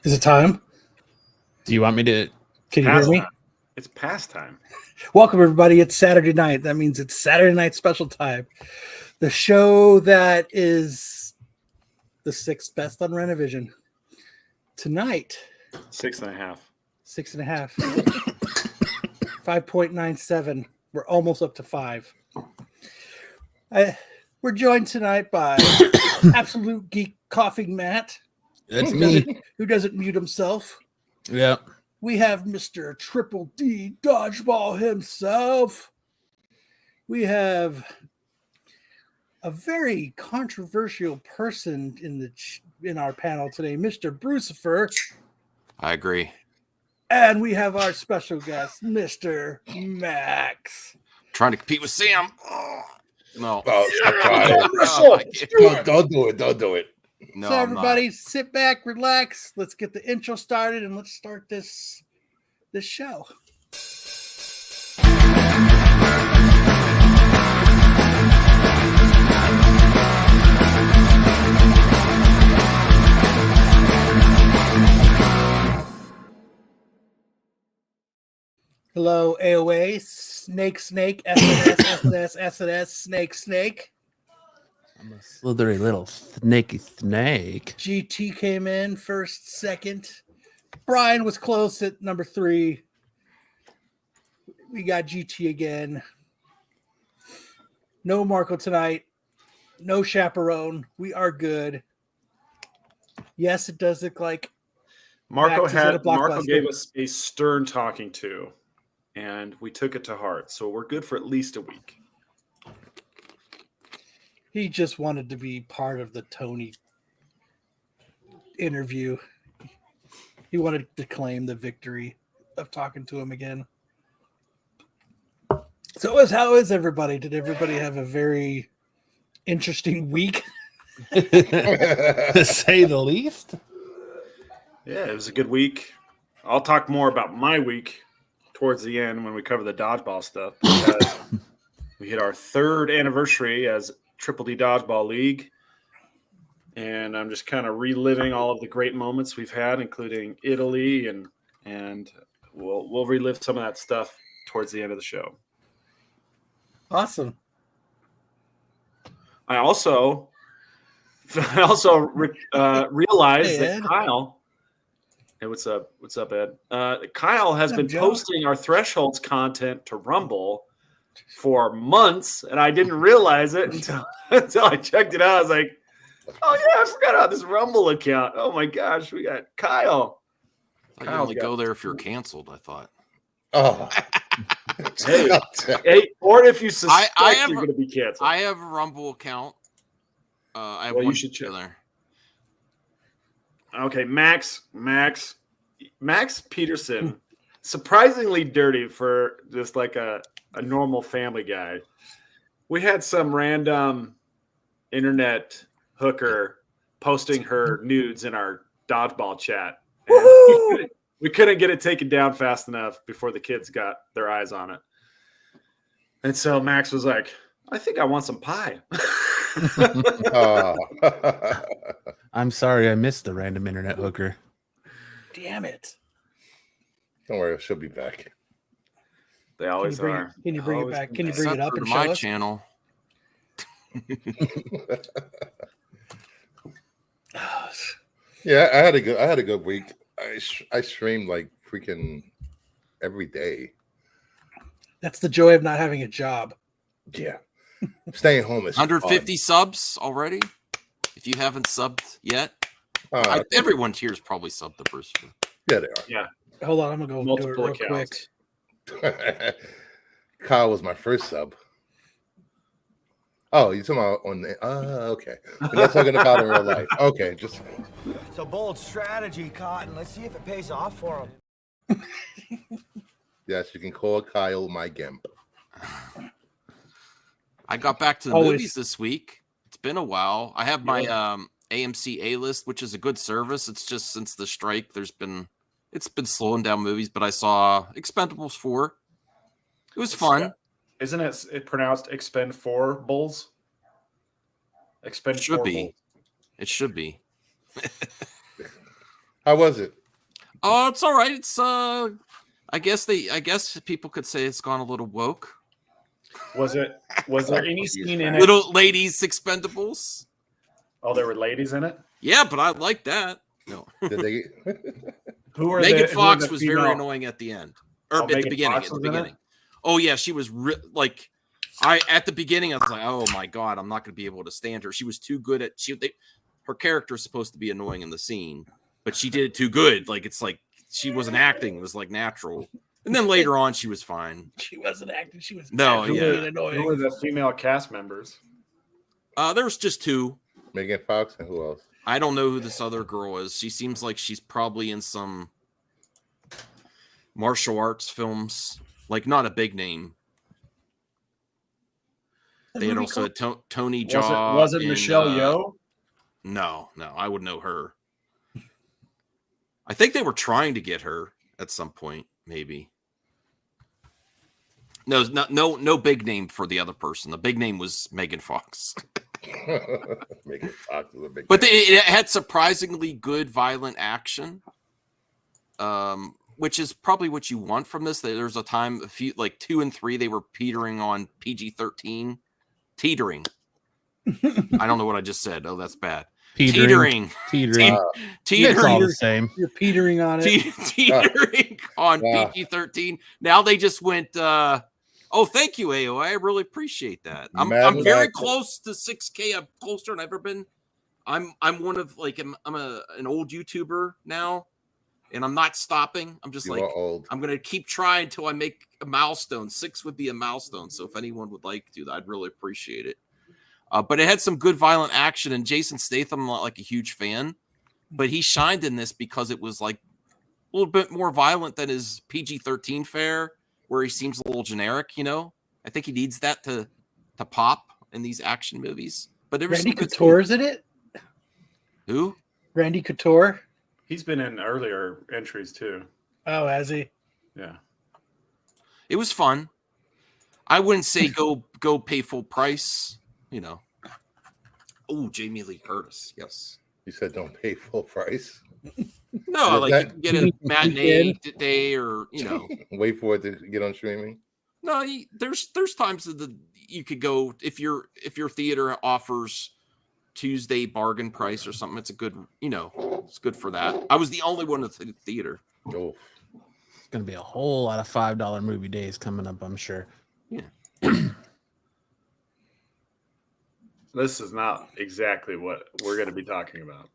Is it time? Do you want me to? Can you hear me? It's past time. Welcome, everybody. It's Saturday night. That means it's Saturday night special time. The show that is the sixth best on Renovision. Tonight, 6.5. 6.5. 5.97. We're almost up to 5. We're joined tonight by Absolute Geek Coughing Matt. That's me. Who doesn't mute himself. Yeah. We have Mr. Triple D Dodgeball himself. We have a very controversial person in our panel today, Mr. Brucifer. I agree. And we have our special guest, Mr. Max. Trying to compete with Sam. Oh, no. Don't do it. Don't do it. No, So everybody sit back, relax. Let's get the intro started and let's start this show. Hello, AOA, Snake, SNS, Snake. I'm a slithery little snaky snake. GT came in first, second. Brian was close at number 3. We got GT again. No Marco tonight. No chaperone. We are good. Yes, it does look like Marco Max is at a gave blockbuster. us a stern talking to, and we took it to heart. So we're good for at least a week. He just wanted to be part of the Tony interview. He wanted to claim the victory of talking to him again. So how is everybody? Did everybody have a very interesting week? To say the least. Yeah, it was a good week. I'll talk more about my week towards the end when we cover the dodgeball stuff. Because we hit our 3rd anniversary as Triple D Dodgeball League. And I'm just kind of reliving all of the great moments we've had, including Italy, and we'll relive some of that stuff towards the end of the show. Awesome. I also realized Hey, that Ed. Kyle. Hey, what's up? What's up, Ed? Kyle has What's up, been Joe? posting our Thresholds content to Rumble for months, and I didn't realize it until I checked it out. I was like, "Oh yeah, I forgot about this Rumble account. Oh my gosh, we got Kyle." I could only go there if you're canceled, I thought. Oh. Hey, or if you suspect I have- you're going to be canceled. I have a Rumble account. I have Well, you one should check. there. Okay, Max Peterson, surprisingly dirty for just like a normal family guy. We had some random internet hooker posting her nudes in our dodgeball chat. And we couldn't get it taken down fast enough before the kids got their eyes on it. And so Max was like, I think I want some pie. Oh. I'm sorry I missed the random internet hooker. Damn it. Don't worry, she'll be back. They always are. Can you bring it Always back? been Can you back. bring Sent it up her and to show my us? channel. Yeah, I had a good week. I streamed like freaking every day. That's the joy of not having a job. Yeah, staying home is 150 subs already. If you haven't subbed yet, fun. everyone here's probably subbed the first one. Yeah, they are. Yeah. Hold on, I'm gonna go Multiple do it real accounts. quick. Kyle was my first sub. Oh, you're talking about on the okay. We're not talking about in real life. Okay, just It's a bold strategy, Cotton. Let's see if it pays off for him. yes, you can call Kyle my gimp. I got back to the Always. movies this week. It's been a while. I have my AMC A-list, which is a good service. It's just since the strike, it's been slowing down movies, but I saw Expendables 4. It was fun. Isn't it pronounced expend 4 bulls? Expend It should 4 be. bulls. It should be. How was it? Oh, it's all right. It's I guess people could say it's gone a little woke. Was there any scene in it? Little ladies Expendables. Oh, there were ladies in it. Yeah, but I like that. No. Did they? Who are Megan the, Fox who are the was female? very annoying at the end, or Oh, at the Megan beginning. Fox At the was in it? beginning. Oh yeah, she was like, at the beginning I was like, oh my god, I'm not going to be able to stand her. She was too good at her character is supposed to be annoying in the scene, but she did it too good. Like it's like she wasn't acting; it was like natural. And then later on, she was fine. She wasn't acting. She was No, naturally yeah. Who annoying. were the female cast members? There was just two. Megan Fox and who else? I don't know who this other girl is. She seems like she's probably in some martial arts films, like not a big name. They had also Tony Jaa. Was it Michelle Yeoh? No, I would know her. I think they were trying to get her at some point, maybe. No big name for the other person. The big name was Megan Fox. Megan Fox is a big. But it had surprisingly good violent action, which is probably what you want from this. There's a time, like 2 and 3, they were teetering on PG-13. Teetering. I don't know what I just said. Oh, that's bad. Teetering. Teetering. It's all the same. You're petering on it. Teetering on PG-13. Now they just went. Oh, thank you, AOI. I really appreciate that. I'm very close to 6K. I'm closer than I've ever been. I'm one of like an old YouTuber now, and I'm not stopping. I'm just old. I'm gonna keep trying until I make a milestone. 6 would be a milestone. So if anyone would like to, I'd really appreciate it. But it had some good violent action, and Jason Statham, I'm not like a huge fan, but he shined in this because it was like a little bit more violent than his PG-13 fare, where he seems a little generic. I think he needs that to pop in these action movies. But there was Randy Couture's in it. Who? Randy Couture. He's been in earlier entries too. Oh, has he? Yeah. It was fun. I wouldn't say go pay full price. Oh, Jamie Lee Curtis. Yes. You said don't pay full price. No, like you can get a matinee day, or wait for it to get on streaming. No, there's times that you could go if your theater offers Tuesday bargain price or something. It's a good, it's good for that. I was the only one at the theater. Oh, it's gonna be a whole lot of $5 movie days coming up, I'm sure. Yeah. This is not exactly what we're going to be talking about.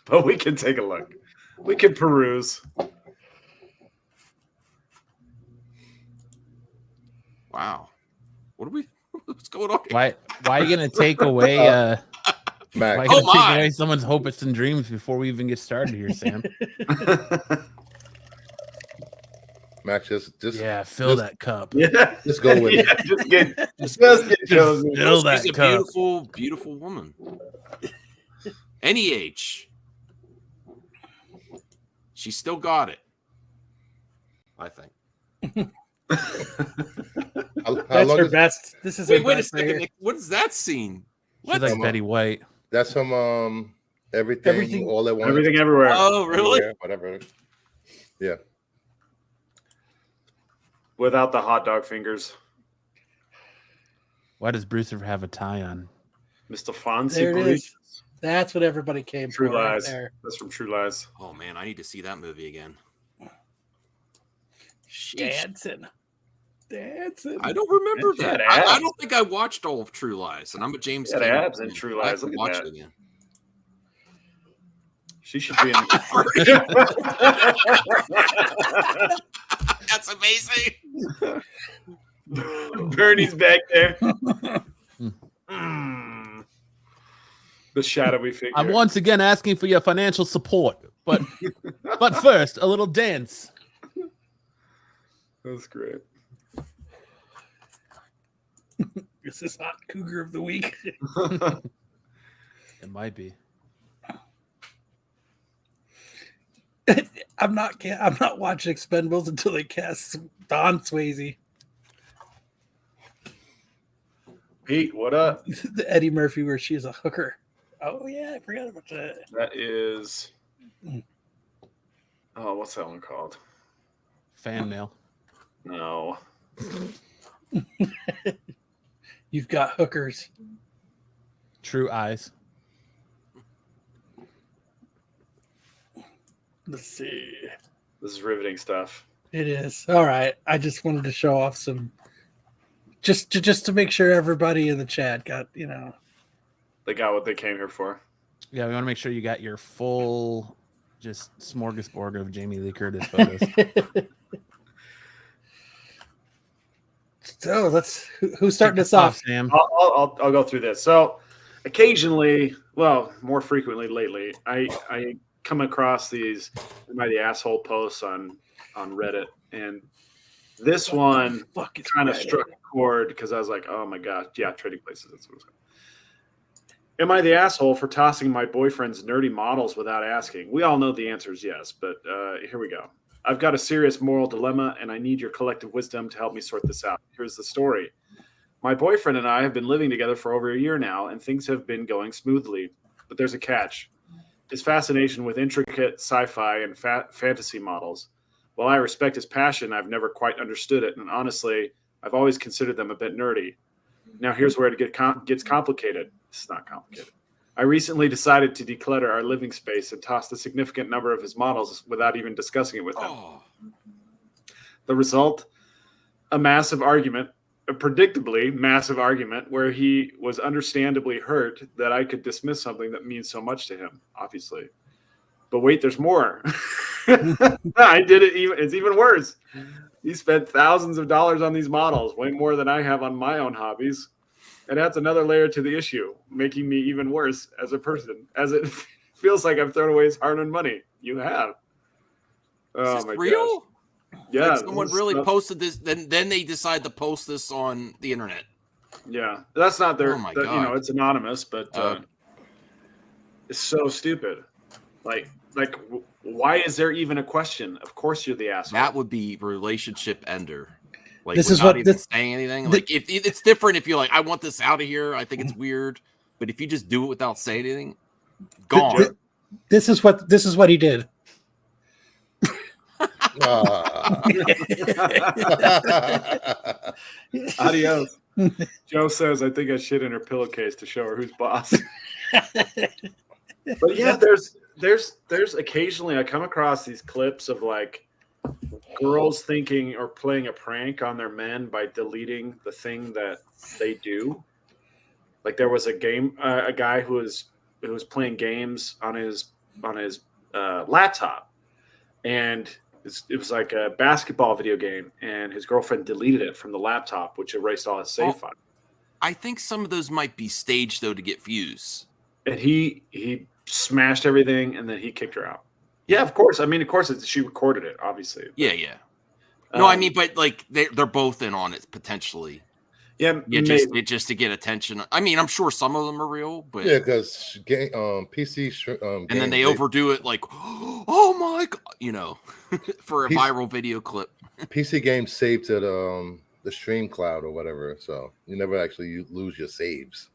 But we can take a look. We can peruse. Wow. What's going on here? Why are you gonna take away Max. why are you gonna take away someone's hopes and dreams before we even get started here, Sam? Max, just fill that cup. Yeah, just go with it. Just get chosen. Fill that She's a cup. beautiful, beautiful woman. Any age. She still got it. I think. How That's long her is best. This is her Wait a best right second. here. Nick. What is that scene? She's like Betty White. that's from everything all at once? Everything everywhere. Oh, really? Everywhere, whatever. Yeah. Without the hot dog fingers. Why does Bruce ever have a tie on? Mr. Fonzie. There it police. is. That's what everybody came True for. Right Lies. there. That's from True Lies. Oh man, I need to see that movie again. Dancing. I don't remember She that. had abs. I don't think I watched all of True Lies, and I'm a James. She had Cameron abs in fan. True I Lies. have to Look at watch that. it again. She should be in. That's amazing. Bernie's back there. The shadowy figure. I'm once again asking for your financial support, but first, a little dance. That's great. This is Hot Cougar of the Week. It might be. I'm not watching Expendables until they cast Don Swayze. Pete, what up? The Eddie Murphy where she's a hooker. Oh yeah, I forgot about that. That is. Oh, what's that one called? Fan mail. No. You've got hookers. True eyes. Let's see. This is riveting stuff. It is. All right. I just wanted to show off some just to make sure everybody in the chat got, They got what they came here for. Yeah, we want to make sure you got your full just smorgasbord of Jamie Lee Curtis photos. So who's starting this off? Sam. I'll go through this. So occasionally, well, more frequently lately, I come across these "Am I the asshole" posts on Reddit, and this one kind of struck a chord because I was like, oh my god, yeah, Trading Places. That's what it was. Am I the asshole for tossing my boyfriend's nerdy models without asking? We all know the answer is yes, but here we go. I've got a serious moral dilemma, and I need your collective wisdom to help me sort this out. Here's the story. My boyfriend and I have been living together for over a year now, and things have been going smoothly. But there's a catch. His fascination with intricate sci-fi and fantasy models. While I respect his passion, I've never quite understood it, and honestly, I've always considered them a bit nerdy. Now here's where it gets complicated. It's not complicated. I recently decided to declutter our living space and tossed a significant number of his models without even discussing it with him. The result? A massive argument, a predictably massive argument, where he was understandably hurt that I could dismiss something that means so much to him, obviously. But wait, there's more. I did it it's even worse. He spent thousands of dollars on these models, way more than I have on my own hobbies. And that's another layer to the issue, making me even worse as a person, as it feels like I've thrown away his hard-earned money. You have. Oh, Is this my real? gosh. Yeah. Like someone really posted this, then they decide to post this on the internet. Yeah. That's not their, Oh my God. it's anonymous, but it's so stupid. Like, why is there even a question? Of course you're the asshole. That would be relationship ender. Like, This without is even saying anything. Like, if it's different if you're like, I want this out of here. I think it's weird. But if you just do it without saying anything, gone. This is what he did. Adios. Joe says, I think I shit in her pillowcase to show her who's boss. But yeah, there's occasionally I come across these clips of like girls thinking or playing a prank on their men by deleting the thing that they do. Like there was a guy who was playing games on his laptop, and it was like a basketball video game, and his girlfriend deleted it from the laptop, which erased all his save files. I think some of those might be staged though to get views. And he smashed everything, and then he kicked her out. Yeah, of course. I mean, of course, she recorded it, obviously. Yeah. No, I mean, but like they're both in on it potentially. Yeah, just to get attention. I mean, I'm sure some of them are real, but yeah, because PC and then they overdo it, like, oh my god, for a viral video clip. PC games saved to the stream cloud or whatever, so you never actually lose your saves.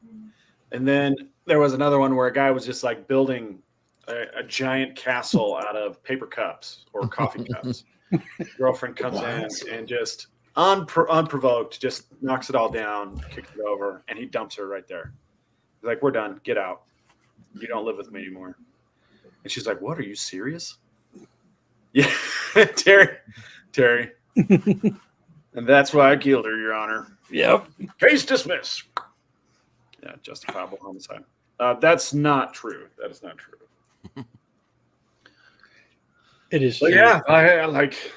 And then there was another one where a guy was just like building a giant castle out of paper cups or coffee cups. His girlfriend comes in and just unprovoked, just knocks it all down, kicks it over, and he dumps her right there. He's like, we're done. Get out. You don't live with me anymore. And she's like, what? Are you serious? Yeah, Terry. And that's why I killed her, Your Honor. Yep. Case dismissed. Yeah, justifiable homicide. That's not true. That is not true. It is. But yeah, I like.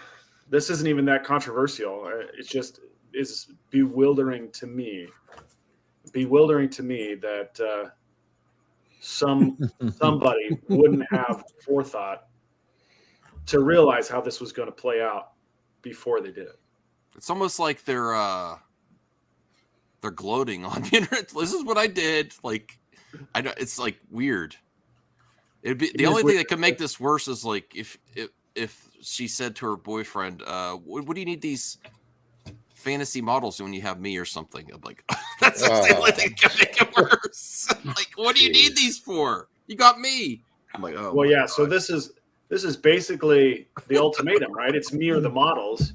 This isn't even that controversial. It just is bewildering to me. Bewildering to me that somebody wouldn't have forethought to realize how this was going to play out before they did it. It's almost like they're gloating on the internet. This is what I did. Like, I know it's like weird. It'd be the only thing that could make this worse is like if she said to her boyfriend, "What do you need these fantasy models when you have me or something. I'm like, that's the only thing that can make it worse. Like, what do you need these for? You got me. I'm like, oh. Well, yeah. God. So this is basically the ultimatum, right? It's me or the models.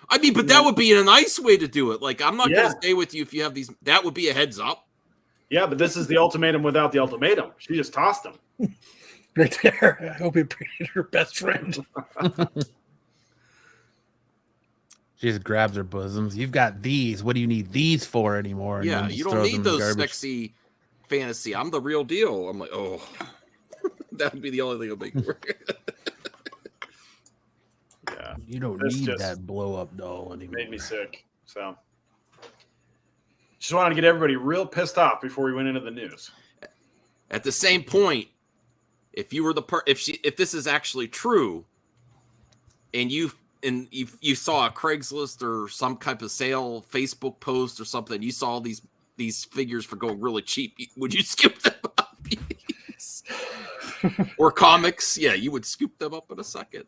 I mean, but that would be a nice way to do it. Like, I'm not going Yeah. to stay with you if you have these. That would be a heads up. Yeah, but this is the ultimatum without the ultimatum. She just tossed him. Right there. I hope he appreciated her best friend. She just grabs her bosoms. You've got these. What do you need these for anymore? And Yeah, then just you don't throws need them in the those garbage. sexy fantasy. I'm the real deal. I'm like, oh, that would be the only thing that'll make it work. Yeah, You don't This need just that blow up doll anymore. made me sick. So just wanted to get everybody real pissed off before we went into the news. At the same point, if you were if this is actually true, and you saw a Craigslist or some type of sale Facebook post or something, you saw these figures for going really cheap, would you scoop them up? Or comics? Yeah, you would scoop them up in a second.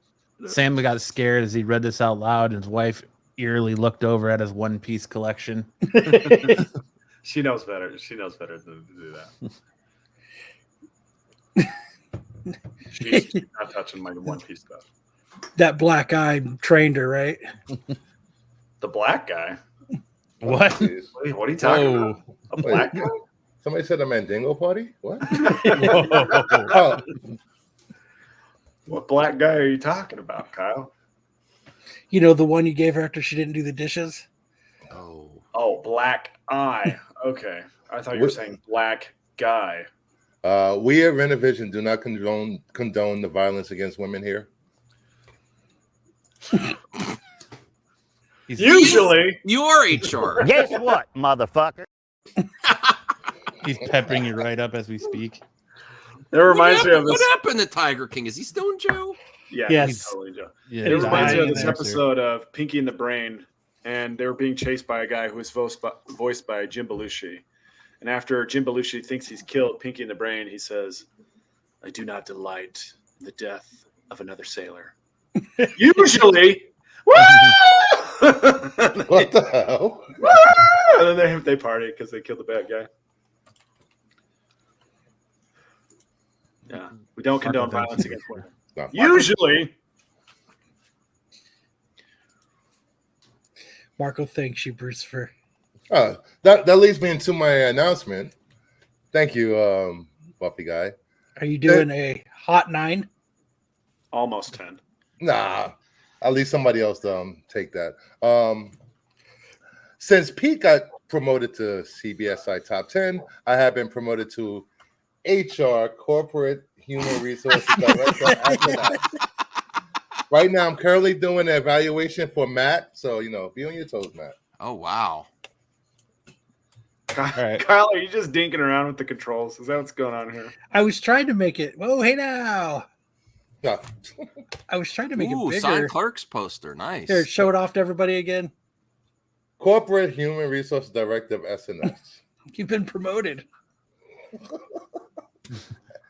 Sam got scared as he read this out loud, and his wife eerily looked over at his One Piece collection. She knows better. She knows better than to do that. She's not touching my One Piece stuff. That black eye trained her, right? The black guy? What? Jeez. What are you talking Whoa. about? A black guy? Somebody said a Mandingo party? What? Whoa. Oh, What black guy are you talking about, Kyle? You know, the one you gave her after she didn't do the dishes? Oh, black eye. Okay. I thought you were saying black guy. we at Renovision do not condone the violence against women here. Usually. You're HR. Guess what, motherfucker? He's peppering you right up as we speak. It reminds me of What this. happened to Tiger King? Is he still in jail? Yeah, Yes. he's totally Joe. Yeah, It he's reminds me of dying this in there, episode of Pinky and the Brain, and they were being chased by a guy who was voiced by Jim Belushi. And after Jim Belushi thinks he's killed Pinky and the Brain, he says, "I do not delight in the death of another sailor." Usually, woo! What the hell? And then they party because they killed the bad guy. Yeah, we don't condone violence against women. No. Usually, Marco thanks you, Bruce, for That leads me into my announcement. Thank you, Buffy guy. are you doing a hot 9? almost 10. Nah, at least somebody else take that. Since Pete got promoted to CBSI Top 10, I have been promoted to HR, Corporate Human Resources Director. Right now, I'm currently doing an evaluation for Matt. So, be on your toes, Matt. Oh, wow. right. Kyle, are you just dinking around with the controls? Is that what's going on here? I was trying to make it. Whoa, hey now. No. I was trying to make Ooh, it signed bigger. Clerks poster. Nice. Here, show it off to everybody again. Corporate Human Resources Director of SNS. You've been promoted.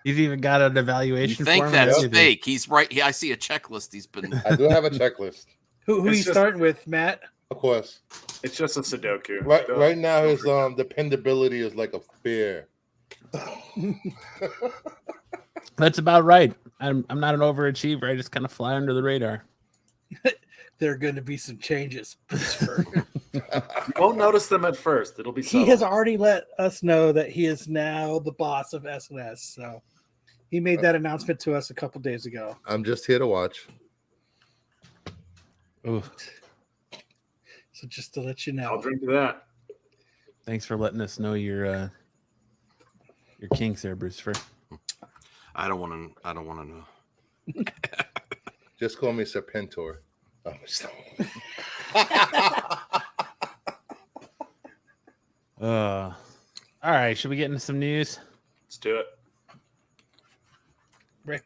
He's even got an You evaluation think form. that's and fake. He's right. I see a checklist. He's been. I do have a checklist, Who It's you just- starting with, Matt? of course. It's just a Sudoku. Right now, his dependability is like a fear. That's about right. I'm not an overachiever. I just kind of fly under the radar. There are going to be some changes. Christopher. You won't notice them at first. It'll be He subtle. has already let us know that he is now the boss of SNS. So he made that announcement to us a couple days ago. I'm just here to watch. Ooh, So just to let you I'll know. drink to that. thanks for letting us know your kinks there, Bruce. I don't want to know. Just call me Serpentor. Oh, All right, should we get into some news? Let's do it. Right.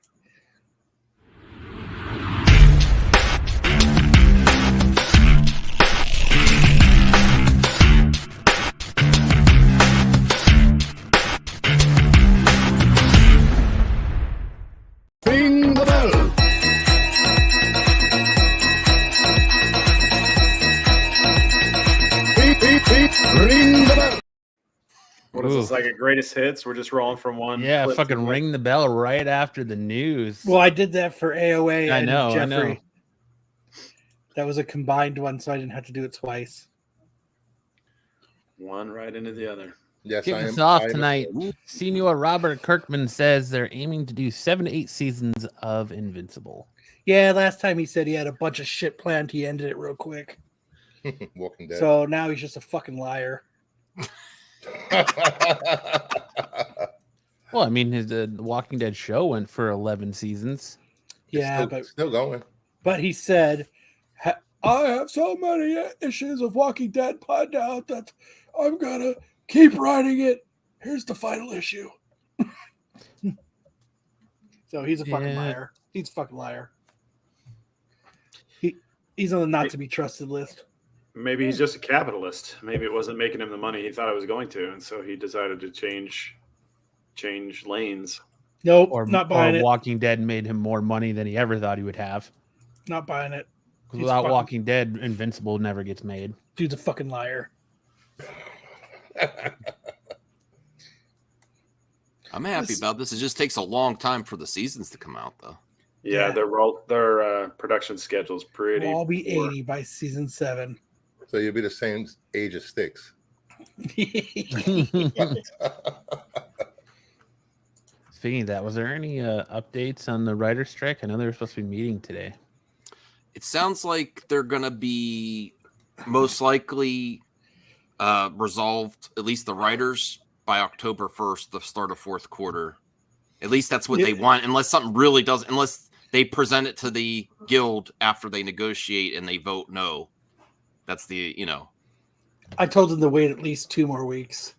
Ring the bell. What is this, like a greatest hits? We're just rolling from one. Yeah, clip to fucking the next? ring the bell right after the news. Well, I did that for AOA I and know, I Jeffrey. know. That was a combined one, so I didn't have to do it twice. One right into the other. Yes, Kick I us am. off I am tonight. excited. Senior Robert Kirkman says they're aiming to do 7 to 8 seasons of Invincible. Yeah, last time he said he had a bunch of shit planned. He ended it real quick. Walking Dead. So now he's just a fucking liar. Well, I mean, his Walking Dead show went for 11 seasons. Yeah, still going. but he said, I have so many issues of Walking Dead planned out that I'm gonna keep writing it. Here's the final issue. So he's a fucking liar. He's a fucking liar. He's on the not to be trusted list. Maybe he's just a capitalist. Maybe it wasn't making him the money he thought it was going to, and so he decided to change lanes. Nope, Or, not buying it. Walking Dead made him more money than he ever thought he would have. Not buying it. Because without Walking Dead, Invincible never gets made. Dude's a fucking liar. I'm happy about this. It just takes a long time for the seasons to come out, though. Yeah, their production schedule's pretty. We'll all be poor. 80 by season 7. So you'll be the same age as Sticks. Speaking of that, was there any updates on the writer's strike? I know they were supposed to be meeting today. It sounds like they're going to be most likely resolved, at least the writers, by October 1st, the start of fourth quarter. At least that's what they want, unless something really does, unless they present it to the guild after they negotiate and they vote no. That's I told them to wait at least 2 more weeks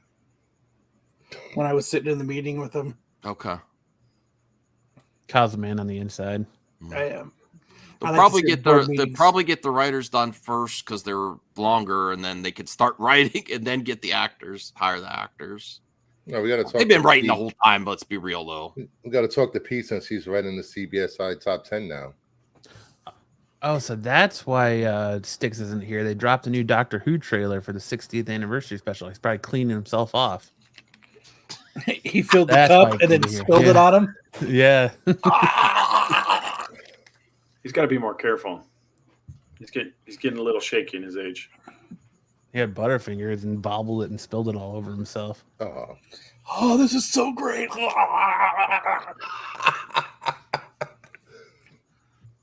when I was sitting in the meeting with them. Okay. Kyle's a man on the inside. I am. They'll I like probably to see get board they'll meetings. probably get the writers done first because they're longer, and then they could start writing and then get the actors, hire the actors. No, we got to talk. They've been to writing the Pete. whole time, but let's be real though. We got to talk to Pete since he's writing the CBSI top 10 now. Oh, so that's why Styx isn't here. They dropped a new Doctor Who trailer for the 60th anniversary special. He's probably cleaning himself off. He filled the That's why cup he and then couldn't be here. spilled it Yeah. on him. Yeah. He's got to be more careful. He's getting a little shaky in his age. He had Butterfingers and bobbled it and spilled it all over himself. Oh, this is so great.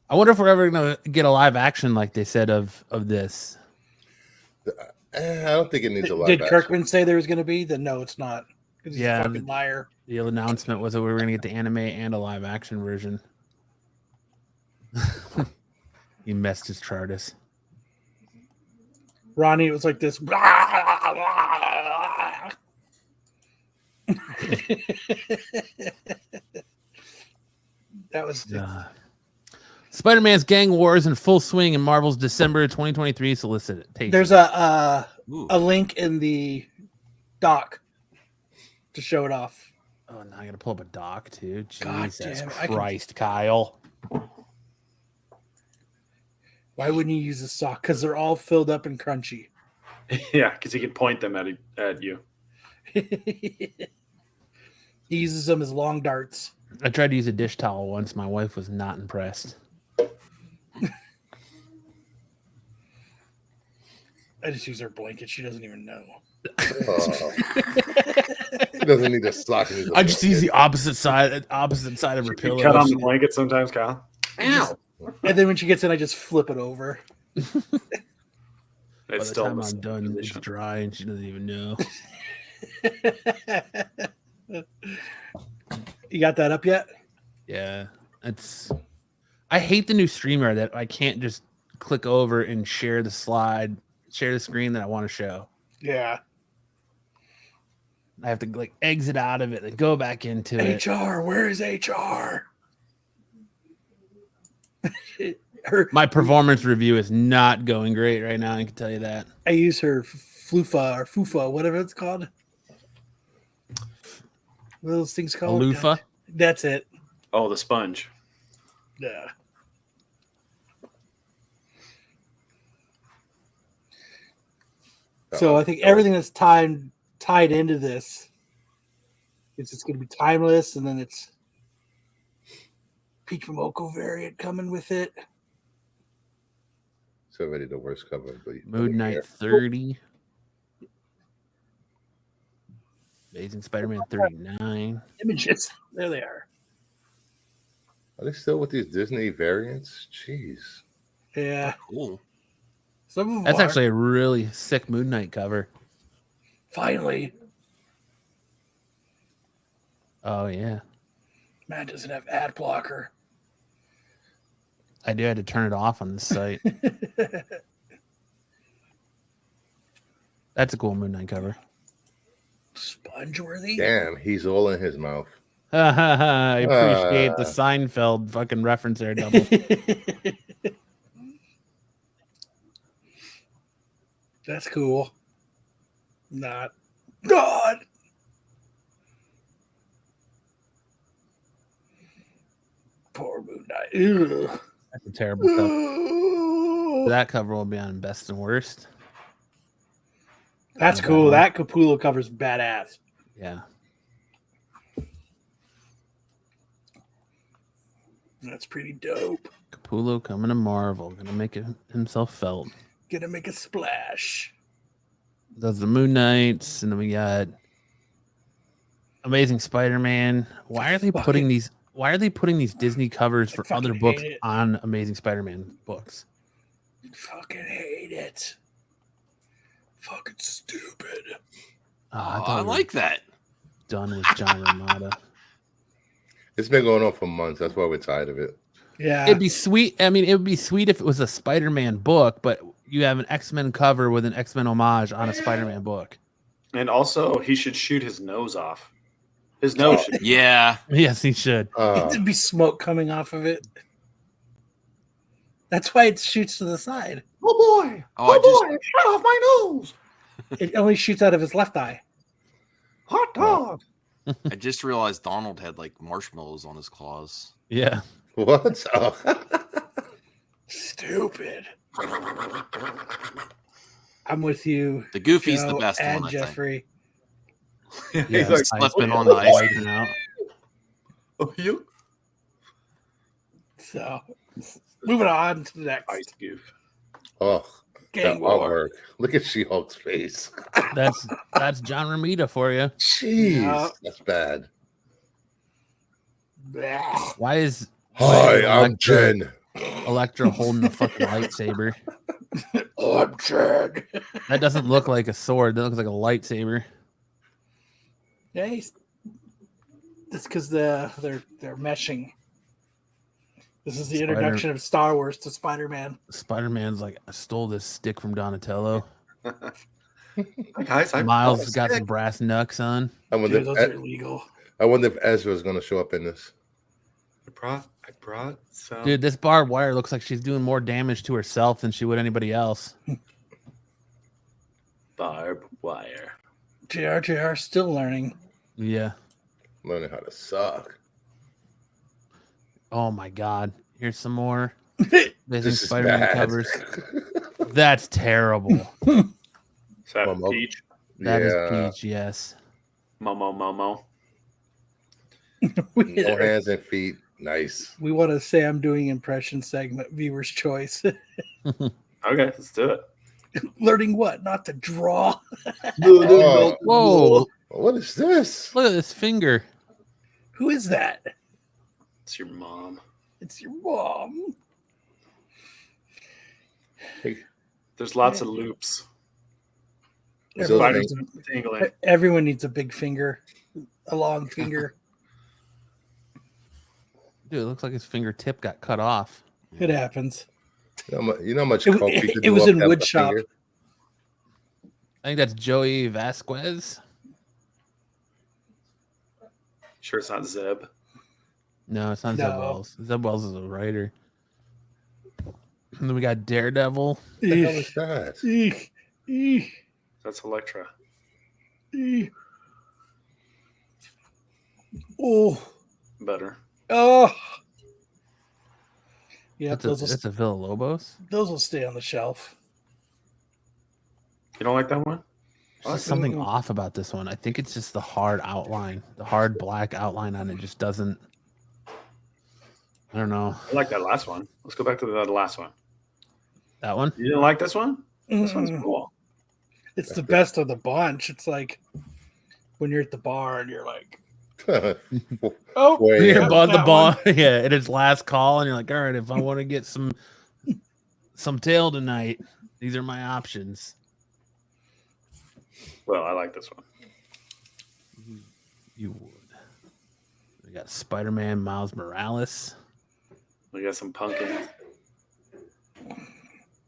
I wonder if we're ever going to get a live action like they said of this. I don't think it needs a live Did action. Kirkman say there was going to be? Then no, it's not. 'Cause he's Yeah, a fucking liar. The announcement was that we were going to get the anime and a live action version. He messed his Chartis. Ronnie, it was like this. That was Spider-Man's gang war is in full swing in Marvel's December 2023 solicitation. There's a Ooh. link in the doc to show it off. Oh, now I got to pull up a doc too. God Jesus damn it, I can- Christ, Kyle. Why wouldn't you use a sock? Because they're all filled up and crunchy. Yeah, because he can point them at you. He uses them as long darts. I tried to use a dish towel once. My wife was not impressed. I just use her blanket. She doesn't even know. He doesn't need a sock. He needs a I just use blanket. the opposite side of her You pillow. cut on the blanket sometimes, Kyle. Ow. And then when she gets in, I just flip it over. By the It's still in time the I'm same done, it's position. dry and she doesn't even know. You got that up yet? Yeah, I hate the new streamer that I can't just click over and share the screen that I want to show. Yeah. I have to like exit out of it and go back into it. HR, where is HR? My performance review is not going great right now. I can tell you that. I use her Flufa or Fufa, whatever it's called. What are those things called? Loofah. That's it. Oh, the sponge. Yeah. So I think everything that's tied into this It's just going to be timeless, and then it's Peach Momoko variant coming with it. It's already the worst cover of the Moon Knight 30. Amazing Spider-Man 39. Images. There they are. Are they still with these Disney variants? Jeez. Yeah. Cool. Some of them That's are. actually a really sick Moon Knight cover. Finally. Oh, yeah. Man doesn't have ad blocker. I do have to turn it off on this site. That's a cool Moon Knight cover. Sponge-worthy? Damn, he's all in his mouth. I appreciate the Seinfeld fucking reference there, Double. That's cool. Not. God! Poor Moon Knight. Ugh. That's a terrible cover. That cover will be on Best and Worst. That's cool. That Capullo cover's badass. Yeah. That's pretty dope. Capullo coming to Marvel. Gonna make himself felt. Gonna make a splash. Those are the Moon Knights, and then we got Amazing Spider-Man. Why are they putting these Disney covers for fucking other books hate it. on Amazing Spider-Man books? Fucking hate it. Fucking stupid. I like that. Done with John Romita. It's been going on for months. That's why we're tired of it. Yeah. It'd be sweet. I mean, it would be sweet if it was a Spider-Man book, but you have an X-Men cover with an X-Men homage on a Spider-Man book. And also, he should shoot his nose off. His nose should be. Yeah. Yes, he should. There'd be smoke coming off of it. That's why it shoots to the side. Oh boy! Shut off my nose! It only shoots out of his left eye. Hot dog! I just realized Donald had like marshmallows on his claws. Yeah. What? Oh. Stupid. I'm with you. The Goofy's Joe the best and one, I think. Jeffrey. He's like, Slipping on the ice. Wiping out. oh, you So, moving on to the next. ice goof. Oh, Gang that War. artwork. Look at She-Hulk's face. That's John Romita for you. Jeez, Yeah. that's bad. Blech. Why is Hi, I'm Jen. Electra holding the fucking lightsaber? Oh, I'm Chad. That doesn't look like a sword. That looks like a lightsaber. Yeah, that's because they're meshing. This is the introduction of Star Wars to Spider-Man. Spider-Man's like, I stole this stick from Donatello. Hi guys, Miles got some brass knucks on. I wonder, Dude, those are illegal. if Ezra's going to show up in this. I brought some. Dude, this barbed wire looks like she's doing more damage to herself than she would anybody else. Barbed wire. JR still learning. Yeah. Learning how to suck. Oh my God. Here's some more This Amazing is Spider-Man bad. covers. That's terrible. Is that Momo. Peach? That is Yeah. Peach, yes. Momo. No hands and feet. Nice. We want to say I'm doing impression segment, viewer's choice. Okay, let's do it. Learning what? Not to draw. Oh, Whoa. what is this? Look at this finger. Who is that? It's your mom. It's your mom. There's lots of loops. Is Everyone those needs, Tingling. everyone needs a big finger, a long finger. Dude, it looks like his fingertip got cut off. It happens. You know how much It- coke it- you could it do was off in that wood shop. finger? I think that's Joey Vasquez. Sure, it's not Zeb. No, it's not No. Zeb Wells. Zeb Wells is a writer. And then we got Daredevil. What the hell is that? Eek, eek, That's Elektra. eek. Oh, Better. oh. Yep, That's a Villalobos. those will stay on the shelf. You don't like that one? There's just something off about this one. I think it's just the hard outline. The hard black outline on it just doesn't. I don't know. I like that last one. Let's go back to the last one. That one? You didn't like this one? This one's cool. It's the best of the bunch. It's like when you're at the bar and you're like, oh, Wait, You're yeah. above the that ball. one. Yeah, it is last call, and you're like, all right, if I want to get some tail tonight, these are my options. Well, I like this one. You would. We got Spider-Man Miles Morales. We got some pumpkins.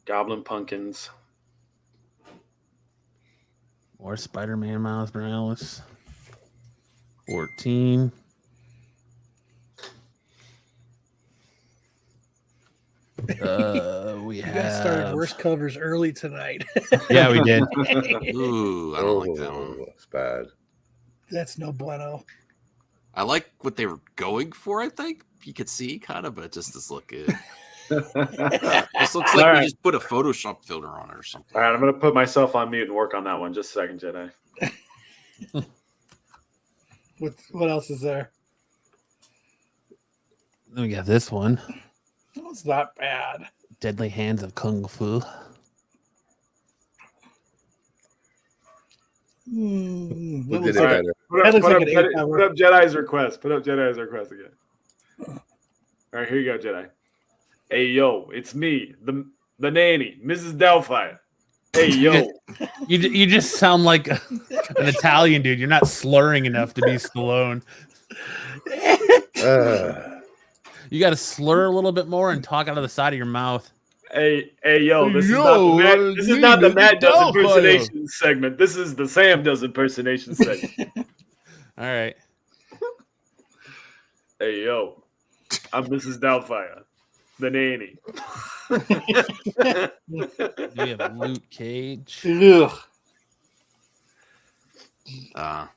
Goblin pumpkins. More Spider-Man Miles Morales. 14. We you guys started worst covers early tonight. Yeah, we did. Ooh, I don't like that one. That's bad. That's no bueno. I like what they were going for, I think. You could see kind of, but it just doesn't look good. This looks like All we right. just put a Photoshop filter on it or something. All right, I'm going to put myself on mute and work on that one. Just a second, Jedi. What else is there? Then we got this one. It's not bad. Deadly Hands of Kung Fu. Who That did looks it like- better? That looks like an Jedi, eight-hour. put up Jedi's request. Put up Jedi's request again. All right, here you go, Jedi. Hey, yo, it's me, the nanny, Mrs. Doubtfire. Hey, yo. You just sound like an Italian dude. You're not slurring enough to be Stallone. You got to slur a little bit more and talk out of the side of your mouth. Hey, yo, this Yo, is not the Matt does Doubtfire. impersonation segment. This is the Sam does impersonation segment. All right. Hey, yo, I'm Mrs. Doubtfire, the nanny. We have Luke Cage. Ugh.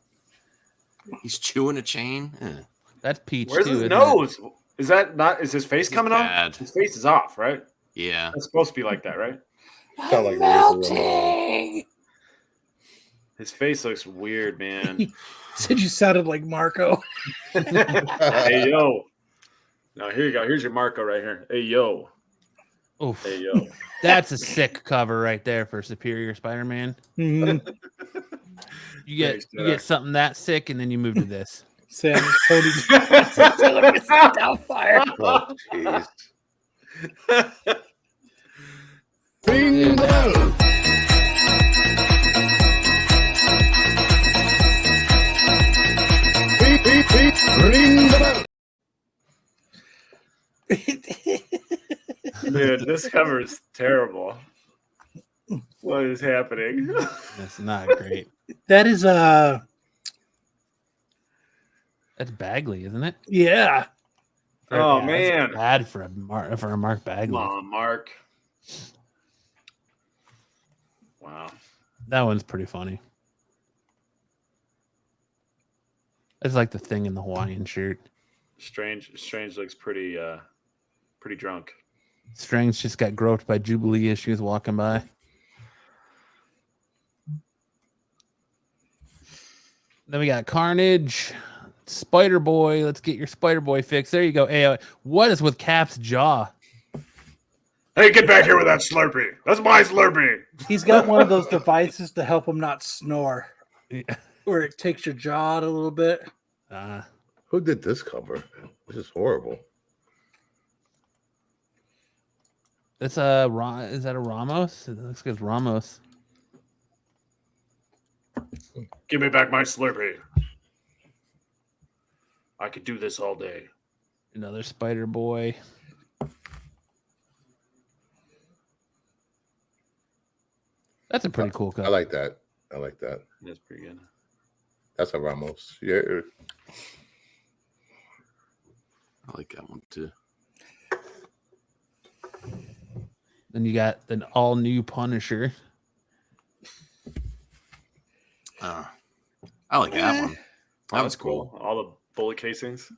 He's chewing a chain. That's Peach Where's too. his isn't nose? Is that not? Is his face coming off? Bad. His face is off, right? Yeah. It's supposed to be like that, right? Sound like Razor Ramon. His face looks weird, man. Said you sounded like Marco. Hey, yo. Now, here you go. Here's your Marco right here. Hey, yo. it? Oof. Hey, yo. That's a sick cover right there for Superior Spider-Man. Mhm. You Thanks, get something that sick, and then you move to this. Sam Tony Doubtfire. Oh, jeez. Dude, this cover is terrible. What is happening? That's not great. That is That's Bagley, isn't it? yeah. Oh, that's man. bad for a Mark Bagley. Come on, Mark. Wow. That one's pretty funny. It's like the thing in the Hawaiian shirt. Strange looks pretty drunk. Strange just got groped by Jubilee as she was walking by. Then we got Carnage, Spider Boy. Let's get your Spider Boy fix. There you go. Hey, what is with Cap's jaw? Hey, get back here with that Slurpee. That's my Slurpee. He's got one of those devices to help him not snore, Yeah. where it takes your jaw out a little bit. Who did this cover? This is horrible. That's is that a Ramos? It looks like it's Ramos. Give me back my Slurpee. I could do this all day. Another Spider Boy. That's a pretty cool I cover. like that. I like that. That's pretty good. That's a Ramos. Yeah. I like that one too. Then you got an all new Punisher. I like that one. That was cool. All the bullet casings.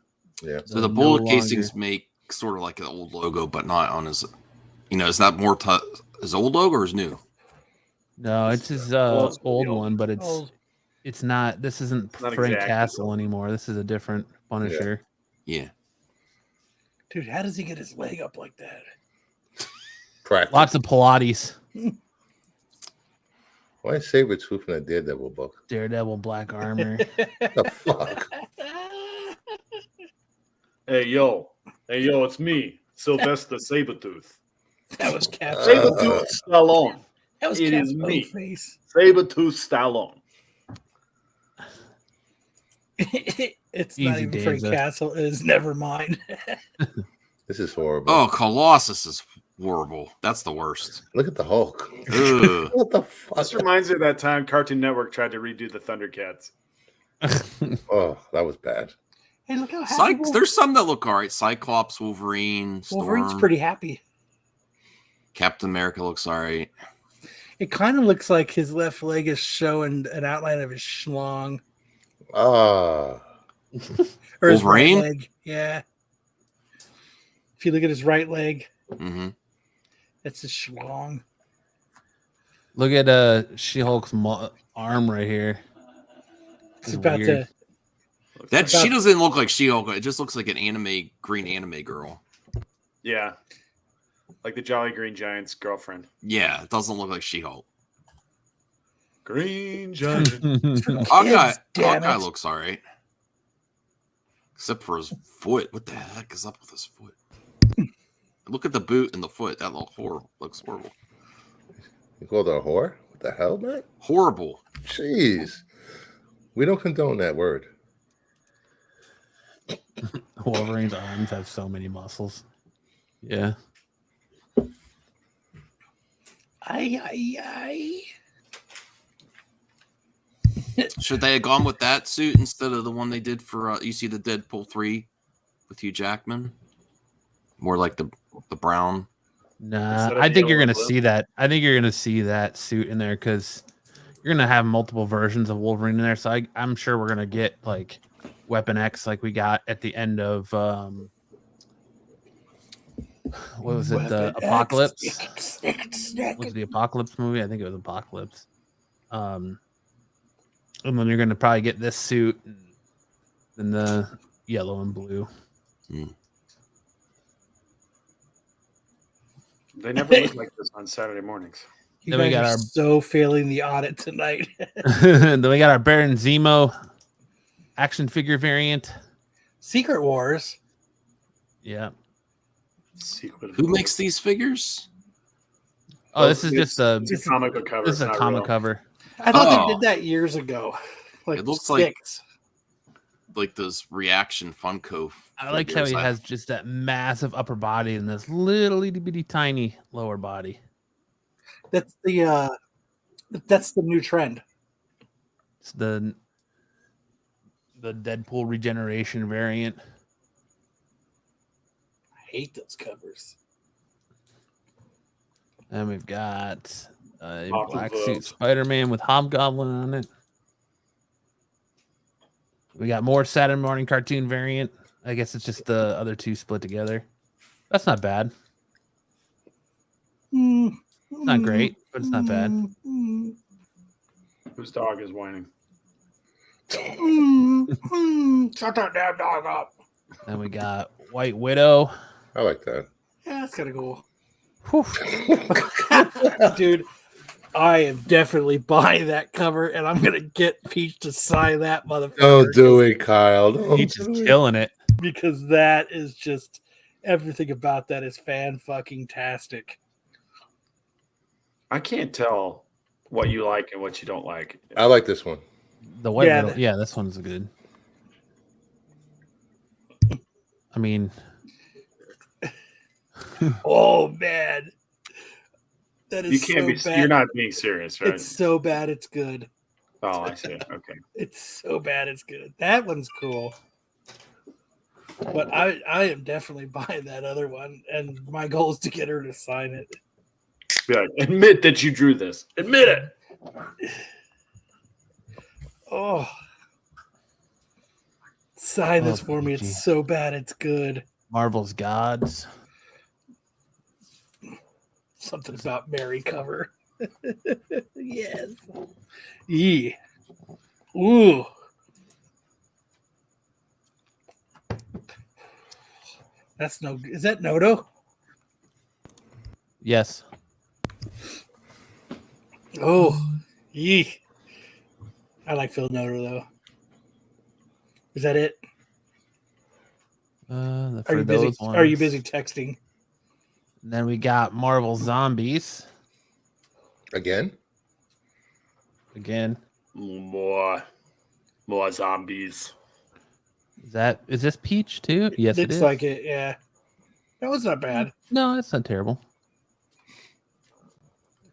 Yeah. So the No bullet longer- casings make sort of like an old logo, but not on his. Is that more his old logo or his new? No, it's his Well, old the old one, but it's not. This isn't Not Frank exactly Castle the- anymore. This is a different Punisher. Yeah. Dude, how does he get his leg up like that? Practice. Lots of Pilates. Why is Sabretooth in a Daredevil book? Daredevil, black armor. What the fuck? Hey yo, it's me, Sylvester Sabretooth. That was Cap's Sabretooth Stallone. that was it Cap's is own me. face. Sabretooth Stallone. It's Easy, not even Frank Danza. Castle. It is never mind. This is horrible. Oh, Colossus is horrible. That's the worst. Look at the Hulk. Ugh. What the fuck? This reminds me of that time Cartoon Network tried to redo the Thundercats. Oh, that was bad. Hey, look how happy There's some that look all right. Cyclops, Wolverine, Storm, Wolverine's pretty happy. Captain America looks all right. It kind of looks like his left leg is showing an outline of his schlong. Ah, Or his right Wolverine? leg. Yeah. If you look at his right leg, Mm-hmm. it's his schlong. Look at She-Hulk's arm right here. It's about weird. That About- she doesn't look like She-Hulk. It just looks like an green anime girl. Yeah. Like the Jolly Green Giant's girlfriend. Yeah, it doesn't look like She-Hulk. Green Giant. Hawkeye, damn Hawkeye it. looks all right. Except for his foot. What the heck is up with his foot? Look at the boot and the foot. That looks horrible. you called her a whore? What the hell, man? Horrible. Jeez, we don't condone that word. Wolverine's arms have so many muscles. Yeah. Ay. Should they have gone with that suit instead of the one they did for you see the Deadpool 3 with Hugh Jackman? More like the brown. Nah, Instead of I think you're yellow gonna and blue? see that. I think you're gonna see that suit in there because you're gonna have multiple versions of Wolverine in there. So I'm sure we're gonna get like Weapon X, like we got at the end of what was it? The Apocalypse. Was it the Apocalypse movie? I think it was Apocalypse. And then you're gonna probably get this suit and the yellow and blue. They never look like this on Saturday mornings. You Then we guys got are our- so failing the audit tonight. Then we got our Baron Zemo action figure variant. Secret Wars. Yeah. Secret Who makes these figures? Oh, this is just a It's a comic book cover. this is it's a not comic real. cover. I thought Oh. they did that years ago. Like It looks like- six. Like those reaction Funko. I like how figures. he has just that massive upper body and this little itty bitty tiny lower body. That's the new trend. It's the Deadpool regeneration variant. I hate those covers. And we've got a Off of black those. suit Spider-Man with Hobgoblin on it. We got more Saturday morning cartoon variant. I guess it's just the other two split together. That's not bad. Not great, but it's not bad. Whose dog is whining? Shut that damn dog up. Then we got White Widow. I like that. Yeah, that's kind of cool. Whew. Dude, I am definitely buying that cover, and I'm going to get Peach to sign that motherfucker. Don't do it, Kyle. Don't He's do just it. killing it. Because that is just, everything about that is fan-fucking-tastic. I can't tell what you like and what you don't like. I like this one. The White Yeah, Widow. Yeah, this one's good. I mean, Oh, man. That is You can't so be. bad. You're not being serious, right? It's so bad, it's good. Oh, I see. Okay. It's so bad, it's good. That one's cool. But I am definitely buying that other one, and my goal is to get her to sign it. Be like, admit that you drew this. Admit it. Oh. Sign this Oh, for me. gee. It's so bad, it's good. Marvel's Gods. Something about Mary cover. Yes. Yeah. Ooh. That's no. Is that Noto? Yes. Oh. Yee. I like Phil Noto though. Is that it? Are For you busy? those ones. Are you busy texting? And then we got Marvel Zombies Again? again. More zombies. Is this Peach too? Yes, it Looks is. like it. Yeah. That was not bad. No, it's not terrible.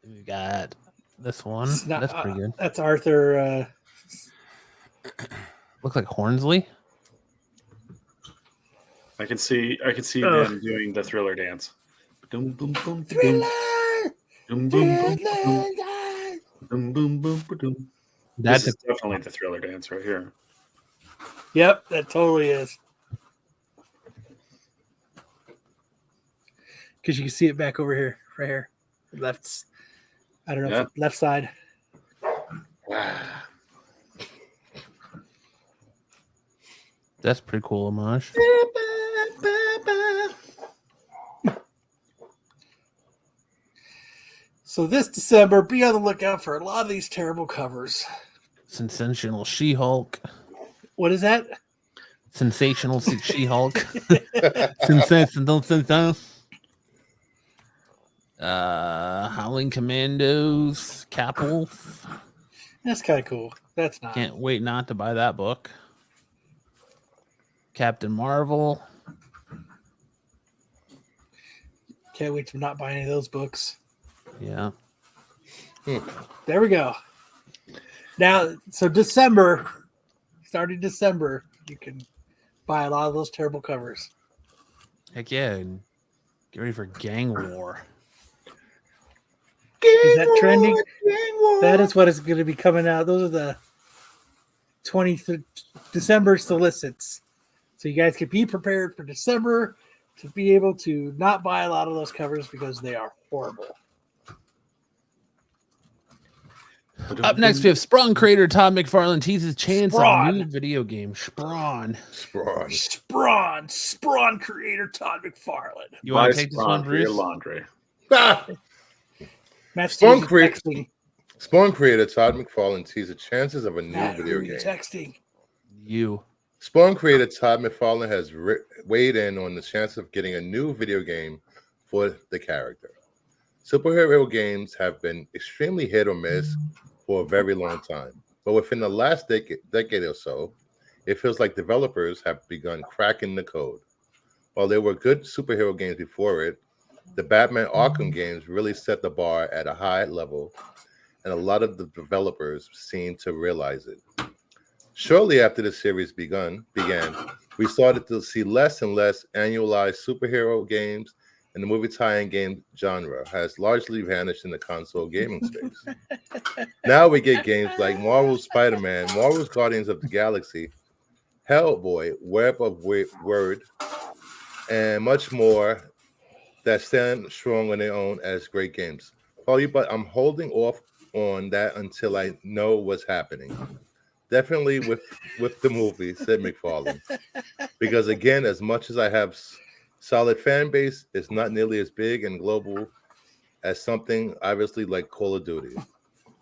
We got this one. It's not- That's pretty good. That's Arthur. Looks like Hornsley. I can see them doing the Thriller dance. Boom, boom, boom, boom. Thriller. Boom, boom, boom, boom. Boom, boom, boom, boom. That's This is definitely the Thriller dance right here. Yep, that totally is. Because you can see it back over here, right here, left. I don't know, if it's left side. That's pretty cool homage. So this December, be on the lookout for a lot of these terrible covers. Sensational She-Hulk. What is that? Sensational She-Hulk. Sensational. Howling Commandos. Capulf. That's kind of cool. That's not. Can't wait not to buy that book. Captain Marvel. Can't wait to not buy any of those books. Yeah. There we go. Now, so December, starting December, you can buy a lot of those terrible covers. Heck yeah. And get ready for Gang War. Is that trending? That is what is going to be coming out. Those are the 20th December solicits. So you guys can be prepared for December to be able to not buy a lot of those covers because they are horrible. Up next, we have Sprung creator Todd McFarlane teases chance Sprawn. of new video game. Sprawn. Sprawn creator Todd McFarlane. You want to take this one, Bruce? Laundry. Spawn creator Todd McFarlane teases chances of a new video game. Texting. You. Spawn creator Todd McFarlane has weighed in on the chance of getting a new video game for the character. Superhero games have been extremely hit or miss for a very long time, but within the last decade or so, it feels like developers have begun cracking the code. While there were good superhero games before it, the Batman Arkham games really set the bar at a high level, and a lot of the developers seem to realize it. Shortly after the series began, we started to see less and less annualized superhero games, and the movie tie-in game genre has largely vanished in the console gaming space. Now we get games like Marvel's Spider-Man, Marvel's Guardians of the Galaxy, Hellboy, Web of Word, and much more that stand strong on their own as great games. But I'm holding off on that until I know what's happening. Definitely with the movie, said McFarlane. Because again, as much as I have solid fan base, it's not nearly as big and global as something obviously like Call of Duty.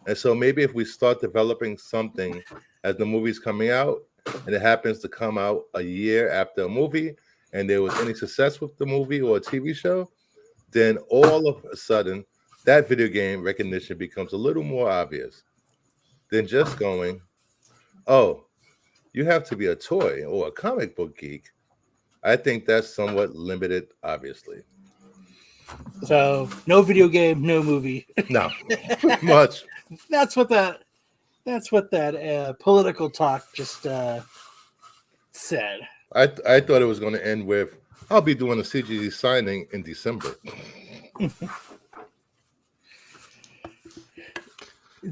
And so maybe if we start developing something as the movie's coming out, and it happens to come out a year after a movie, and there was any success with the movie or a TV show, then all of a sudden, that video game recognition becomes a little more obvious than just going, oh, you have to be a toy or a comic book geek. I think that's somewhat limited, obviously. So no video game, no movie. No, much. That's what that political talk just said. I thought it was going to end with, I'll be doing a CGC signing in December.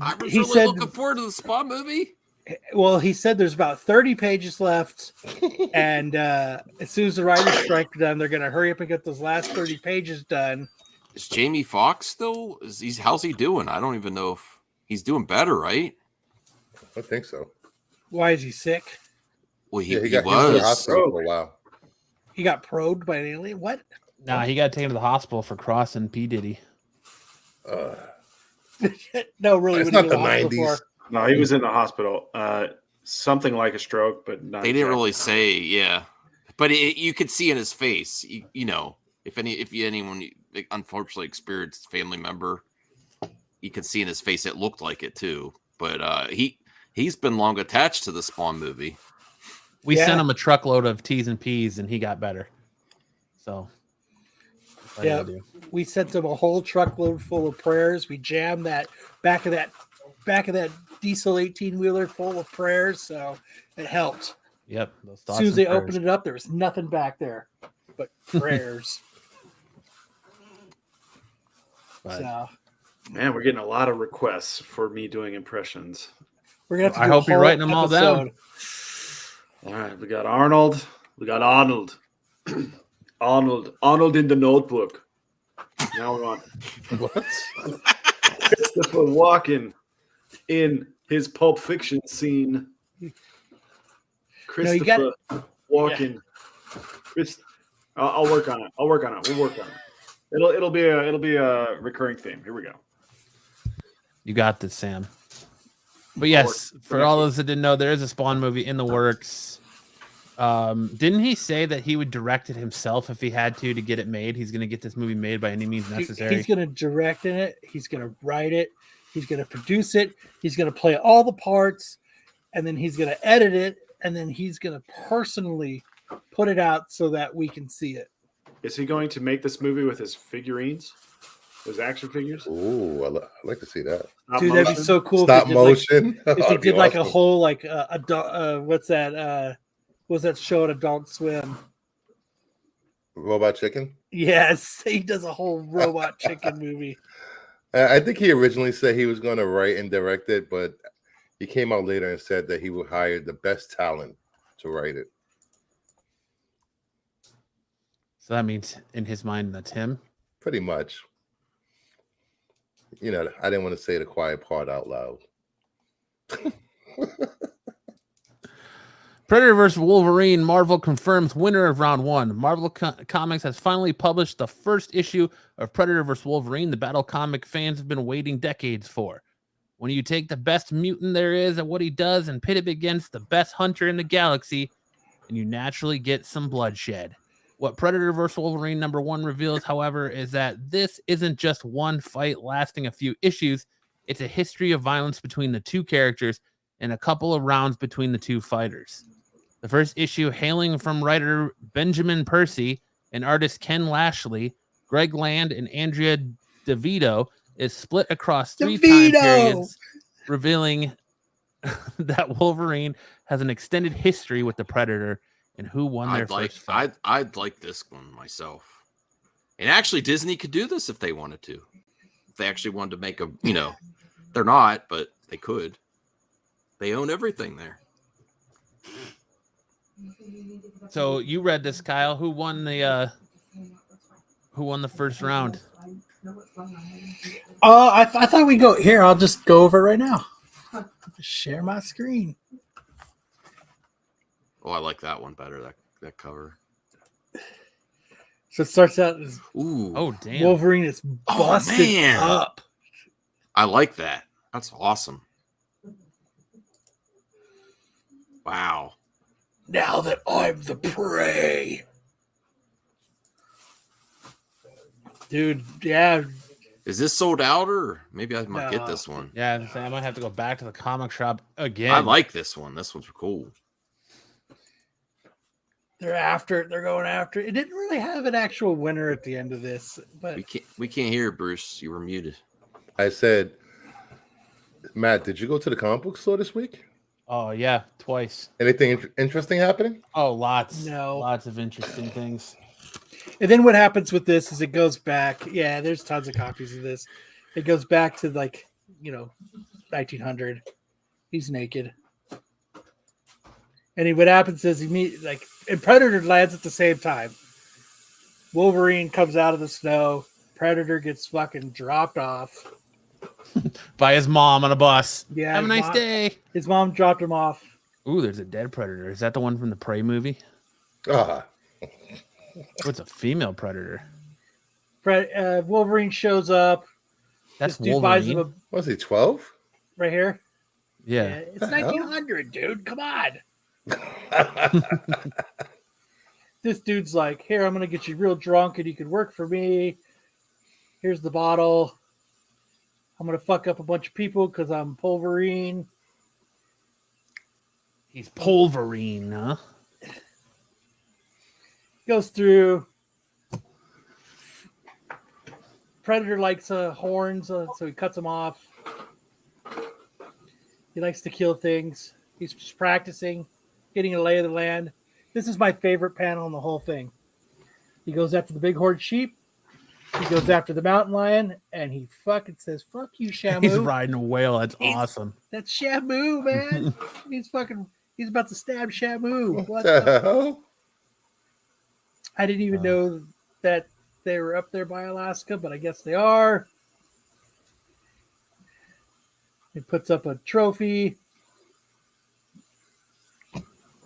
I was He really said- looking forward to the Spawn movie. Well, he said there's about 30 pages left, and as soon as the writer's strike done, they're going to hurry up and get those last 30 pages done Is Jamie Foxx still? How's he doing? I don't even know if he's doing better, right? I think so. Why is he sick? Well, He was in the was. hospital for a while. He got probed by an alien. What? Nah, he got taken to the hospital for crossing P Diddy. No, really. It's what not he the was in hospital 90s. for? No, he was in the hospital. Something like a stroke, but not. They didn't exactly. really say, yeah, but you could see in his face. You know, if anyone unfortunately experienced family member, you could see in his face it looked like it too. But he's been long attached to the Spawn movie. We Yeah. sent him a truckload of T's and P's, and he got better. So, that's all you Yeah, gotta do. we sent him a whole truckload full of prayers. We jammed that back of that diesel 18-wheeler full of prayers, so it helped. Yep. Those As thoughts soon as and they prayers. opened it up, there was nothing back there but prayers. But So Man, we're getting a lot of requests for me doing impressions. we're gonna have to I do a hope you're whole writing them all down. episode. All right, we got Arnold. We got Arnold. Arnold in the Notebook. Now we're on What? Christopher Walken in his Pulp Fiction scene. you got Christopher Walken. I'll work on it. We'll work on it. It'll be a recurring theme. Here we go. you got this, Sam. But yes, for all those that didn't know, there is a Spawn movie in the works. Didn't he say that he would direct it himself if he had to get it made? He's going to get this movie made by any means necessary. He's gonna direct in it. He's gonna write it. He's gonna produce it. He's gonna play all the parts, and then he's gonna edit it, and then he's gonna personally put it out so that we can see it. Is he going to make this movie with his figurines? His action figures? Ooh, I'd like to see that. Stop Dude, that'd be motion? so cool. Stop if they did, like, motion. if they That'd be did like a awesome. whole what's that? What's that show at Adult Swim? Robot Chicken. Yes, he does a whole robot chicken movie. I think he originally said he was going to write and direct it, but he came out later and said that he would hire the best talent to write it. So that means in his mind, that's him. Pretty much. You know, I didn't want to say the quiet part out loud. Predator vs. Wolverine, Marvel confirms winner of round one. Marvel Comics has finally published the first issue of Predator vs. Wolverine, the battle comic fans have been waiting decades for. When you take the best mutant there is at what he does and pit him against the best hunter in the galaxy, and you naturally get some bloodshed. What Predator vs. Wolverine #1 reveals, however, is that this isn't just one fight lasting a few issues. It's a history of violence between the two characters and a couple of rounds between the two fighters. The first issue, hailing from writer Benjamin Percy and artist Ken Lashley, Greg Land, and Andrea DeVito, is split across 3 time periods, revealing that Wolverine has an extended history with the Predator and who won their first fight. I'd like this one myself. And actually, Disney could do this if they wanted to. If they actually wanted to make a, they're not, but they could. They own everything there. So you read this, Kyle. Who won the first round? I thought we'd go here. I'll just go over it right now. Share my screen. Oh, I like that one better. That cover. So it starts out as Ooh. Oh, damn. Wolverine is busted man. up. I like that. That's awesome. Wow. Now that I'm the prey. Dude, yeah. Is this sold out, or maybe I might get No. this one? Yeah, I might have to go back to the comic shop again. I like this one. This one's cool. They're going after it. It didn't really have an actual winner at the end of this, but We can't hear, Bruce. You were muted. I said, Matt, did you go to the comic book store this week? Oh, yeah, twice. Anything interesting happening? Oh, lots. No. Lots of interesting things. and then what happens with this is it goes back. Yeah, there's tons of copies of this. It goes back to 1900. He's naked. And what happens is and Predator lands at the same time. Wolverine comes out of the snow. Predator gets fucking dropped off. By his mom on a bus. Yeah, Have a his nice mom- day. His mom dropped him off. Ooh, there's a dead predator. Is that the one from the Prey movie? Ah, Oh, it's a female predator. Wolverine shows up. That's This dude buys Wolverine. him was he 12? right here. Yeah. It's The hell? 1900, dude. Come on. This dude's like, here, I'm going to get you real drunk and you can work for me. Here's the bottle. I'm going to fuck up a bunch of people because I'm Wolverine. He's Wolverine, huh? Goes through. Predator likes horns, so he cuts them off. He likes to kill things. He's just practicing, getting a lay of the land. This is my favorite panel in the whole thing. He goes after the big horde sheep. He goes after the mountain lion, and he fucking says, "Fuck you, Shamu." He's riding a whale. That's He's- awesome. That's Shamu, man. He's about to stab Shamu. What the hell? I didn't even know that they were up there by Alaska, but I guess they are. He puts up a trophy.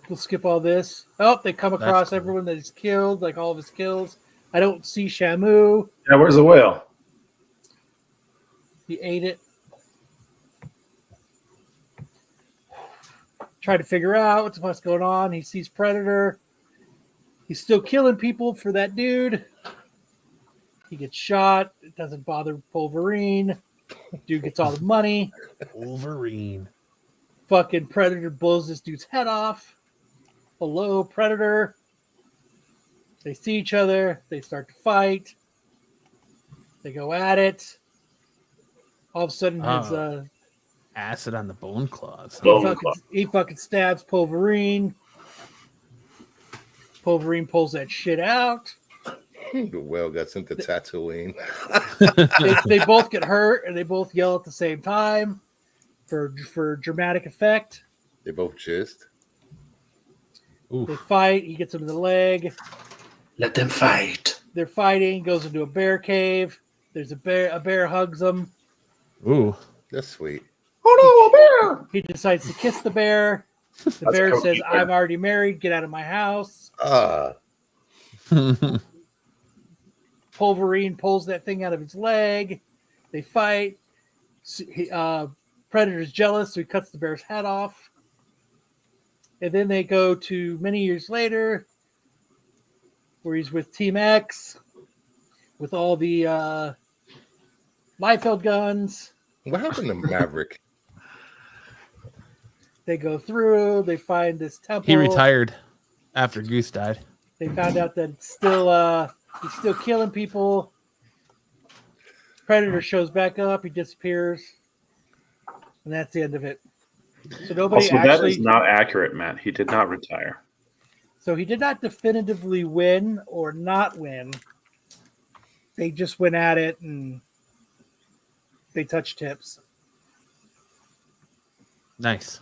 We'll skip all this. Oh, they come across cool. everyone that he's killed, like all of his kills. I don't see Shamu. Yeah, where's the whale? He ate it. Try to figure out what's going on. He sees Predator. He's still killing people for that dude. He gets shot. It doesn't bother Wolverine. Dude gets all the money. Wolverine. Fucking Predator blows this dude's head off. Hello, Predator. They see each other. They start to fight. They go at it. All of a sudden, his Acid on the bone claws. he fucking stabs Wolverine. Wolverine pulls that shit out. The whale got sent to Tatooine. They both get hurt and they both yell at the same time for dramatic effect. They both jizzed. They fight. He gets him in the leg. Let them fight. They're fighting. Goes into a bear cave. There's a bear. A bear hugs him. Ooh. That's sweet. Oh no, a bear! He decides to kiss the bear. The bear how says, cute. "I'm already married. Get out of my house." Ah, Wolverine pulls that thing out of his leg. They fight. Predator's jealous, so he cuts the bear's head off. And then they go to many years later, where he's with Team X, with all the Liefeld guns. what happened to Maverick? They go through. They find this temple. He retired after Goose died. They found out that it's still he's still killing people. Predator shows back up. He disappears, and that's the end of it. So nobody Also, that actually. is not accurate, Matt. He did not retire. So he did not definitively win or not win. They just went at it and they touched tips. Nice.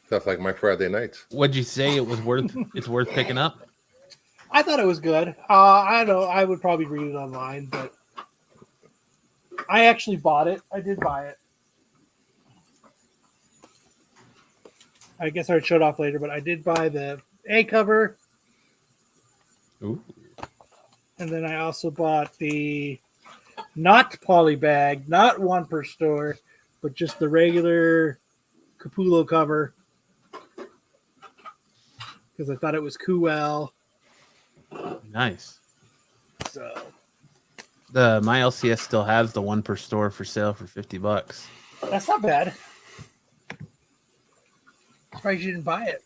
Sounds like my Friday nights. What'd you say it was worth? It's worth picking up. I thought it was good. I don't know. I would probably read it online, but I actually bought it. I did buy it. I guess I would show it off later, but I did buy the A cover. Ooh. And then I also bought the not poly bag, not one per store, but just the regular Capullo cover. Because I thought it was cool. Nice. So My LCS still has the one per store for sale for $50. that's not bad. Surprised you didn't buy it.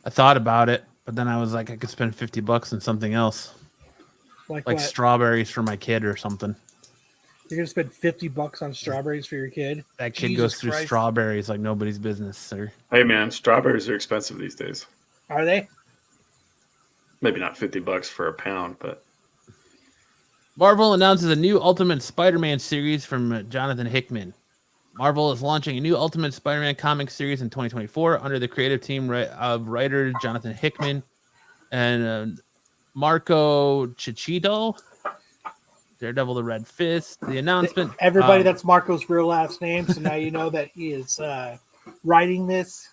I thought about it, but then I was like, I could spend $50 on something else, Like like what? strawberries for my kid or something. You're gonna spend $50 on strawberries for your kid? That kid Jesus goes through Christ. strawberries like nobody's business, sir. Hey, man, strawberries are expensive these days. Are they? Maybe not $50 for a pound, but Marvel announces a new Ultimate Spider-Man series from Jonathan Hickman. Marvel is launching a new Ultimate Spider-Man comic series in 2024 under the creative team of writer Jonathan Hickman and Marco Cicchito. Daredevil the Red Fist. The announcement. Everybody, that's Marco's real last name. So now you know that he is writing this.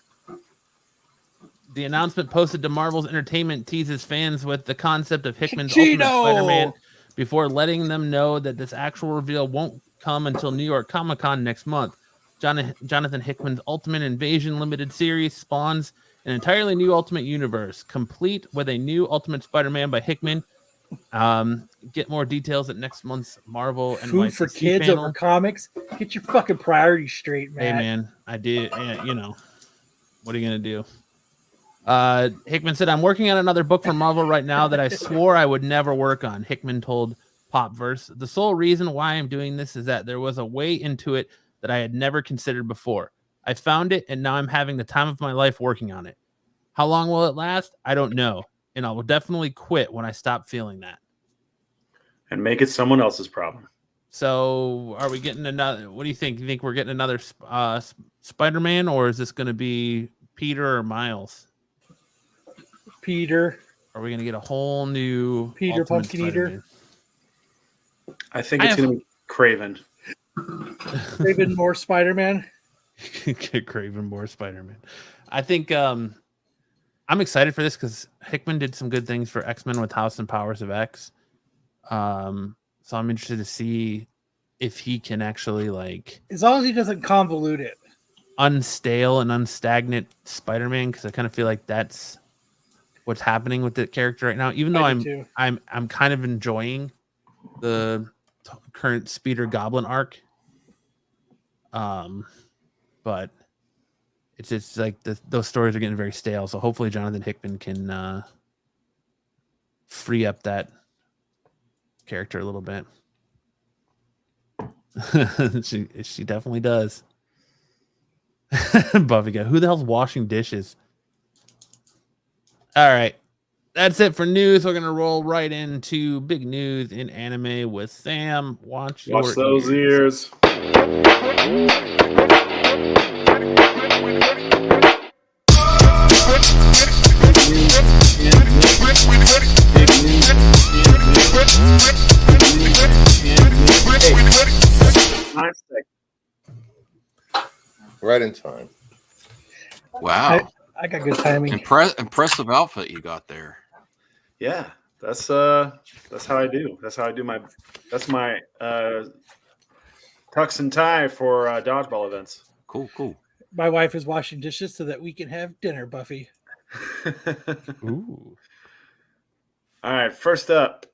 The announcement posted to Marvel's Entertainment teases fans with the concept of Hickman's Ultimate Spider-Man before letting them know that this actual reveal won't come until New York Comic-Con next month. Jonathan Hickman's Ultimate Invasion limited series spawns an entirely new Ultimate Universe, complete with a new Ultimate Spider-Man by Hickman. Get more details at next month's Marvel and Food for kids panel. over comics. Get your fucking priorities straight, man. Hey, man, I did. What are you gonna do? Hickman said, "I'm working on another book for Marvel right now that I swore I would never work on." Hickman told Popverse, "The sole reason why I'm doing this is that there was a way into it that I had never considered before. I found it, and now I'm having the time of my life working on it. How long will it last? I don't know, and I will definitely quit when I stop feeling that." And make it someone else's problem. So, are we getting another? What do you think? You think we're getting another Spider-Man, or is this going to be Peter or Miles? Peter. Are we going to get a whole new Peter Ultimate Pumpkin Spider-Man? Eater? I think it's going to be Craven. Craven more Spider-Man. Get Craven more Spider-Man. I think I'm excited for this because Hickman did some good things for X-Men with House and Powers of X. So I'm interested to see if he can actually as long as he doesn't convolute it, unstale and unstagnant Spider-Man, because I kind of feel like that's what's happening with the character right now. Even though I'm kind of enjoying the current Speeder Goblin arc, but it's just like those stories are getting very stale. So hopefully Jonathan Hickman can free up that character a little bit. she definitely does. Buffy guy, who the hell's washing dishes? All right, that's it for news. We're gonna roll right into big news in anime with Sam. Watch those ears. Right in time. Wow. I got good timing. Impressive outfit you got there. Yeah, that's how I do. That's my tux and tie for dodgeball events. Cool. My wife is washing dishes so that we can have dinner, Buffy. Ooh. All right, first up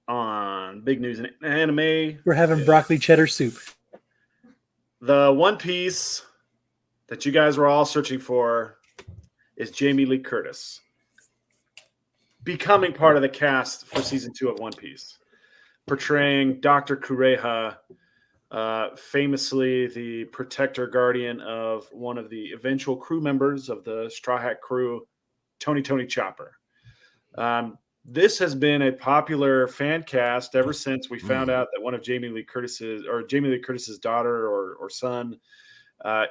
on big news in anime, We're having broccoli cheddar soup. the One Piece that you guys were all searching for is Jamie Lee Curtis becoming part of the cast for season 2 of One Piece, portraying Dr. Kureha, famously the protector guardian of one of the eventual crew members of the Straw Hat crew, Tony Chopper. This has been a popular fan cast ever since we found out that one of Jamie Lee Curtis's daughter or son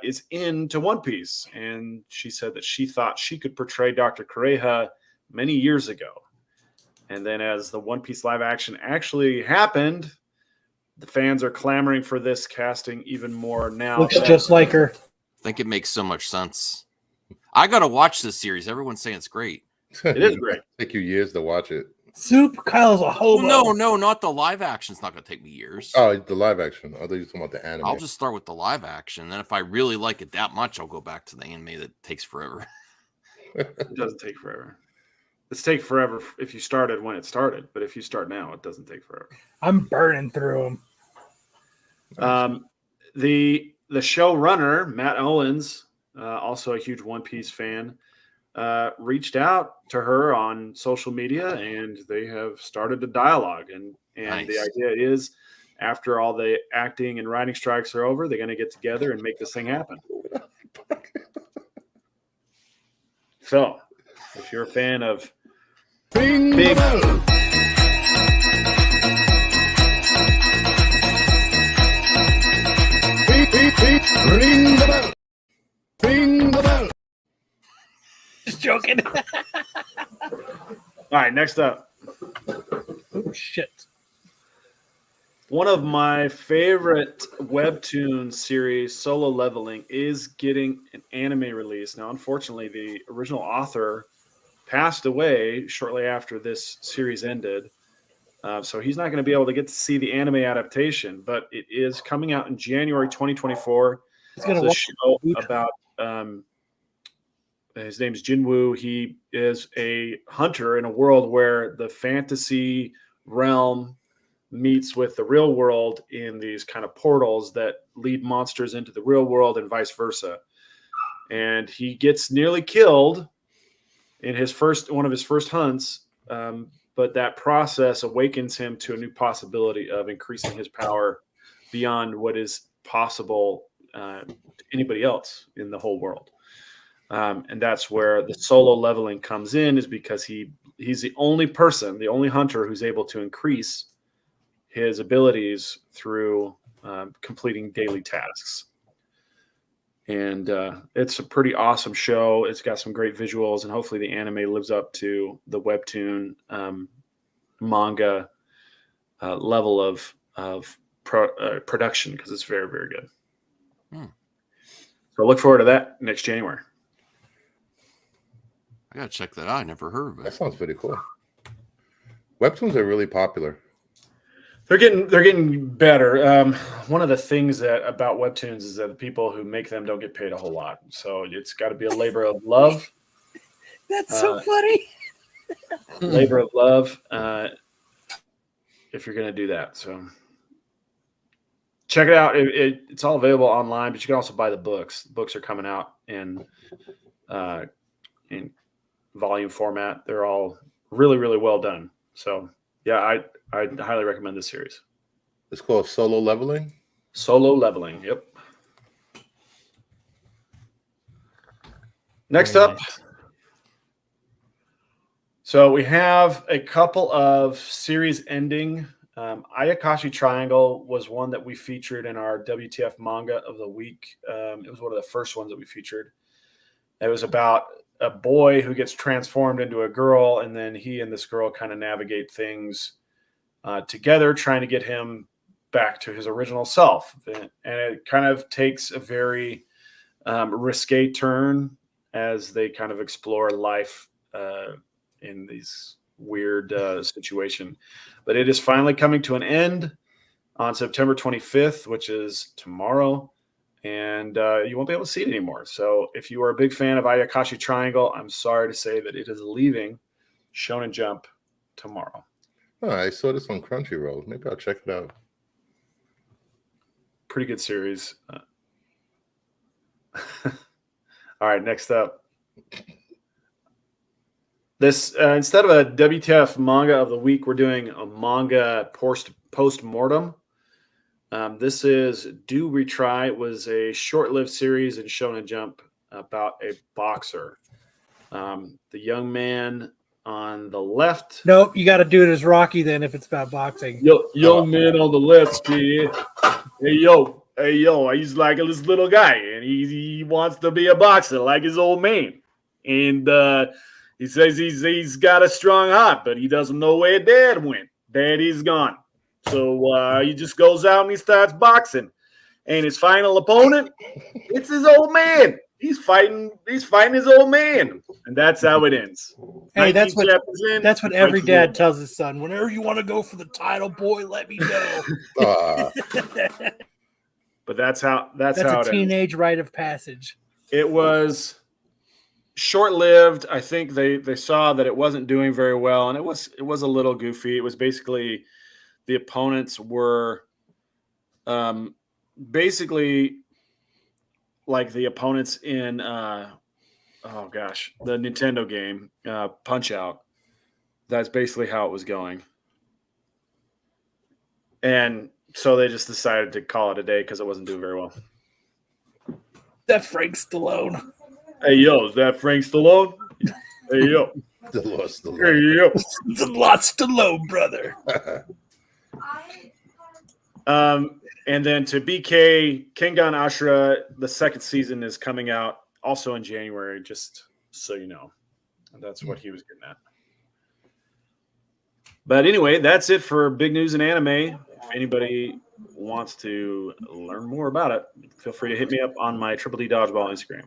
is into One Piece. And she said that she thought she could portray Dr. Kureha many years ago. And then as the One Piece live action actually happened, the fans are clamoring for this casting even more now. Looks just like her. I think it makes so much sense. I got to watch this series. Everyone's saying it's great. It is great. Take you years to watch it. Soup, Kyle's a hobo. No, not the live action. It's not going to take me years. Oh, the live action. I thought you were talking about the anime. I'll just start with the live action. Then if I really like it that much, I'll go back to the anime that takes forever. It doesn't take forever. It's take forever if you started when it started, but if you start now, it doesn't take forever. I'm burning through them. The showrunner, Matt Owens, also a huge One Piece fan, reached out to her on social media, and they have started a dialogue. And Nice. The idea is, after all the acting and writing strikes are over, they're going to get together and make this thing happen. So, if you're a fan of big Ring the bell. Ring the bell. Just joking. All right, next up. Oh, shit. One of my favorite webtoon series, Solo Leveling, is getting an anime release. Now, unfortunately, the original author passed away shortly after this series ended. So he's not going to be able to get to see the anime adaptation, but it is coming out in January 2024. It's going It's a to show about his name's Jinwoo. He is a hunter in a world where the fantasy realm meets with the real world in these kind of portals that lead monsters into the real world and vice versa. And he gets nearly killed in one of his first hunts, but that process awakens him to a new possibility of increasing his power beyond what is possible to anybody else in the whole world. And that's where the solo leveling comes in, is because he's the only person, the only hunter who's able to increase his abilities through completing daily tasks. And it's a pretty awesome show. It's got some great visuals, and hopefully the anime lives up to the webtoon manga level of production, because it's very, very good. So look forward to that next January. I gotta check that out. I never heard of That it. sounds pretty cool. Webtoons are really popular. They're getting better. One of the things about webtoons is that the people who make them don't get paid a whole lot. So it's got to be a labor of love. That's so funny. Labor of love. If you're going to do that, so check it out. It's all available online, but you can also buy the books. The books are coming out in volume format. They're all really, really well done. So yeah, I highly recommend this series. It's called Solo Leveling. Solo Leveling. Yep. Next Very up. nice. So we have a couple of series ending. Ayakashi Triangle was one that we featured in our WTF manga of the week. It was one of the first ones that we featured. It was about a boy who gets transformed into a girl, and then he and this girl kind of navigate things together, trying to get him back to his original self. And it kind of takes a very risque turn as they kind of explore life in these weird situation. But it is finally coming to an end on September 25th, which is tomorrow. And you won't be able to see it anymore. So if you are a big fan of Ayakashi Triangle, I'm sorry to say that it is leaving Shonen Jump tomorrow. Oh, I saw this on Crunchyroll. Maybe I'll check it out. Pretty good series. All right, next up. This instead of a WTF manga of the week, we're doing a manga post-mortem. This is Do Retry. It was a short-lived series in Shonen Jump about a boxer. The young man on the left. Nope, you got to do it as Rocky then if it's about boxing. Young man on the left, kid. Hey, yo, he's like this little guy, and he wants to be a boxer like his old man. And he says he's got a strong heart, but he doesn't know where Dad went. Daddy's gone. So he just goes out and he starts boxing. And his final opponent, it's his old man. He's fighting his old man. And that's how it ends. Hey, that's what every dad tells. tells his son. Whenever you want to go for the title, boy, let me know. But that's how That's how a it teenage rite of passage. It was short-lived. I think they saw that it wasn't doing very well, and it was a little goofy. It was basically the opponents were basically like the opponents in the Nintendo game Punch Out. That's basically how it was going. And so they just decided to call it a day because it wasn't doing very well. That Frank Stallone. Hey, yo, is that Frank Stallone? Hey, yo. The Lost Hey, Stallone. yo. The Lost Stallone, brother. And then to BK, Kengan Ashura, the second season is coming out also in January, just so you know. And that's what he was getting at. But anyway, that's it for big news in anime. If anybody wants to learn more about it, feel free to hit me up on my Triple D Dodgeball Instagram.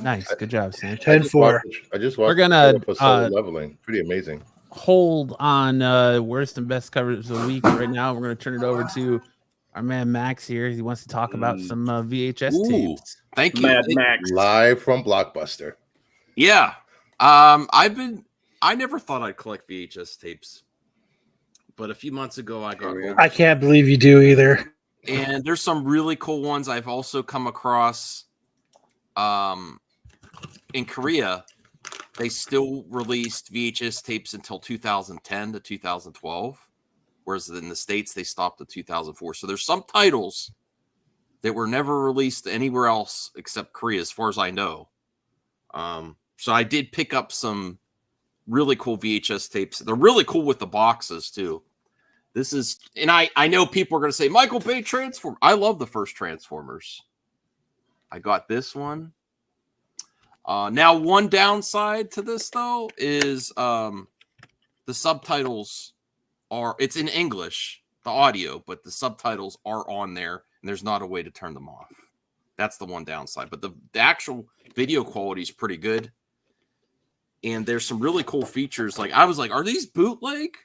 Nice, good job, Sam. 10-4. I just watched. We're gonna, the trailer for Solo Leveling. Pretty amazing. Hold on worst and best coverage of the week right now. We're going to turn it over to our man Max here. He wants to talk about some VHS tapes. Thank you. Mad Max. Live from Blockbuster. Yeah. I never thought I'd collect VHS tapes. But a few months ago I got I can't believe you do either. and there's some really cool ones I've also come across in Korea. They still released VHS tapes until 2010 to 2012, whereas in the States they stopped at 2004. So there's some titles that were never released anywhere else except Korea, as far as I know. So I did pick up some really cool VHS tapes. They're really cool with the boxes too. This is, and I know people are going to say, Michael Bay Transform. I love the first Transformers. I got this one. Now, one downside to this, though, is the subtitles it's in English, the audio, but the subtitles are on there, and there's not a way to turn them off. That's the one downside. But the actual video quality is pretty good. And there's some really cool features. Like, I was like, are these bootleg?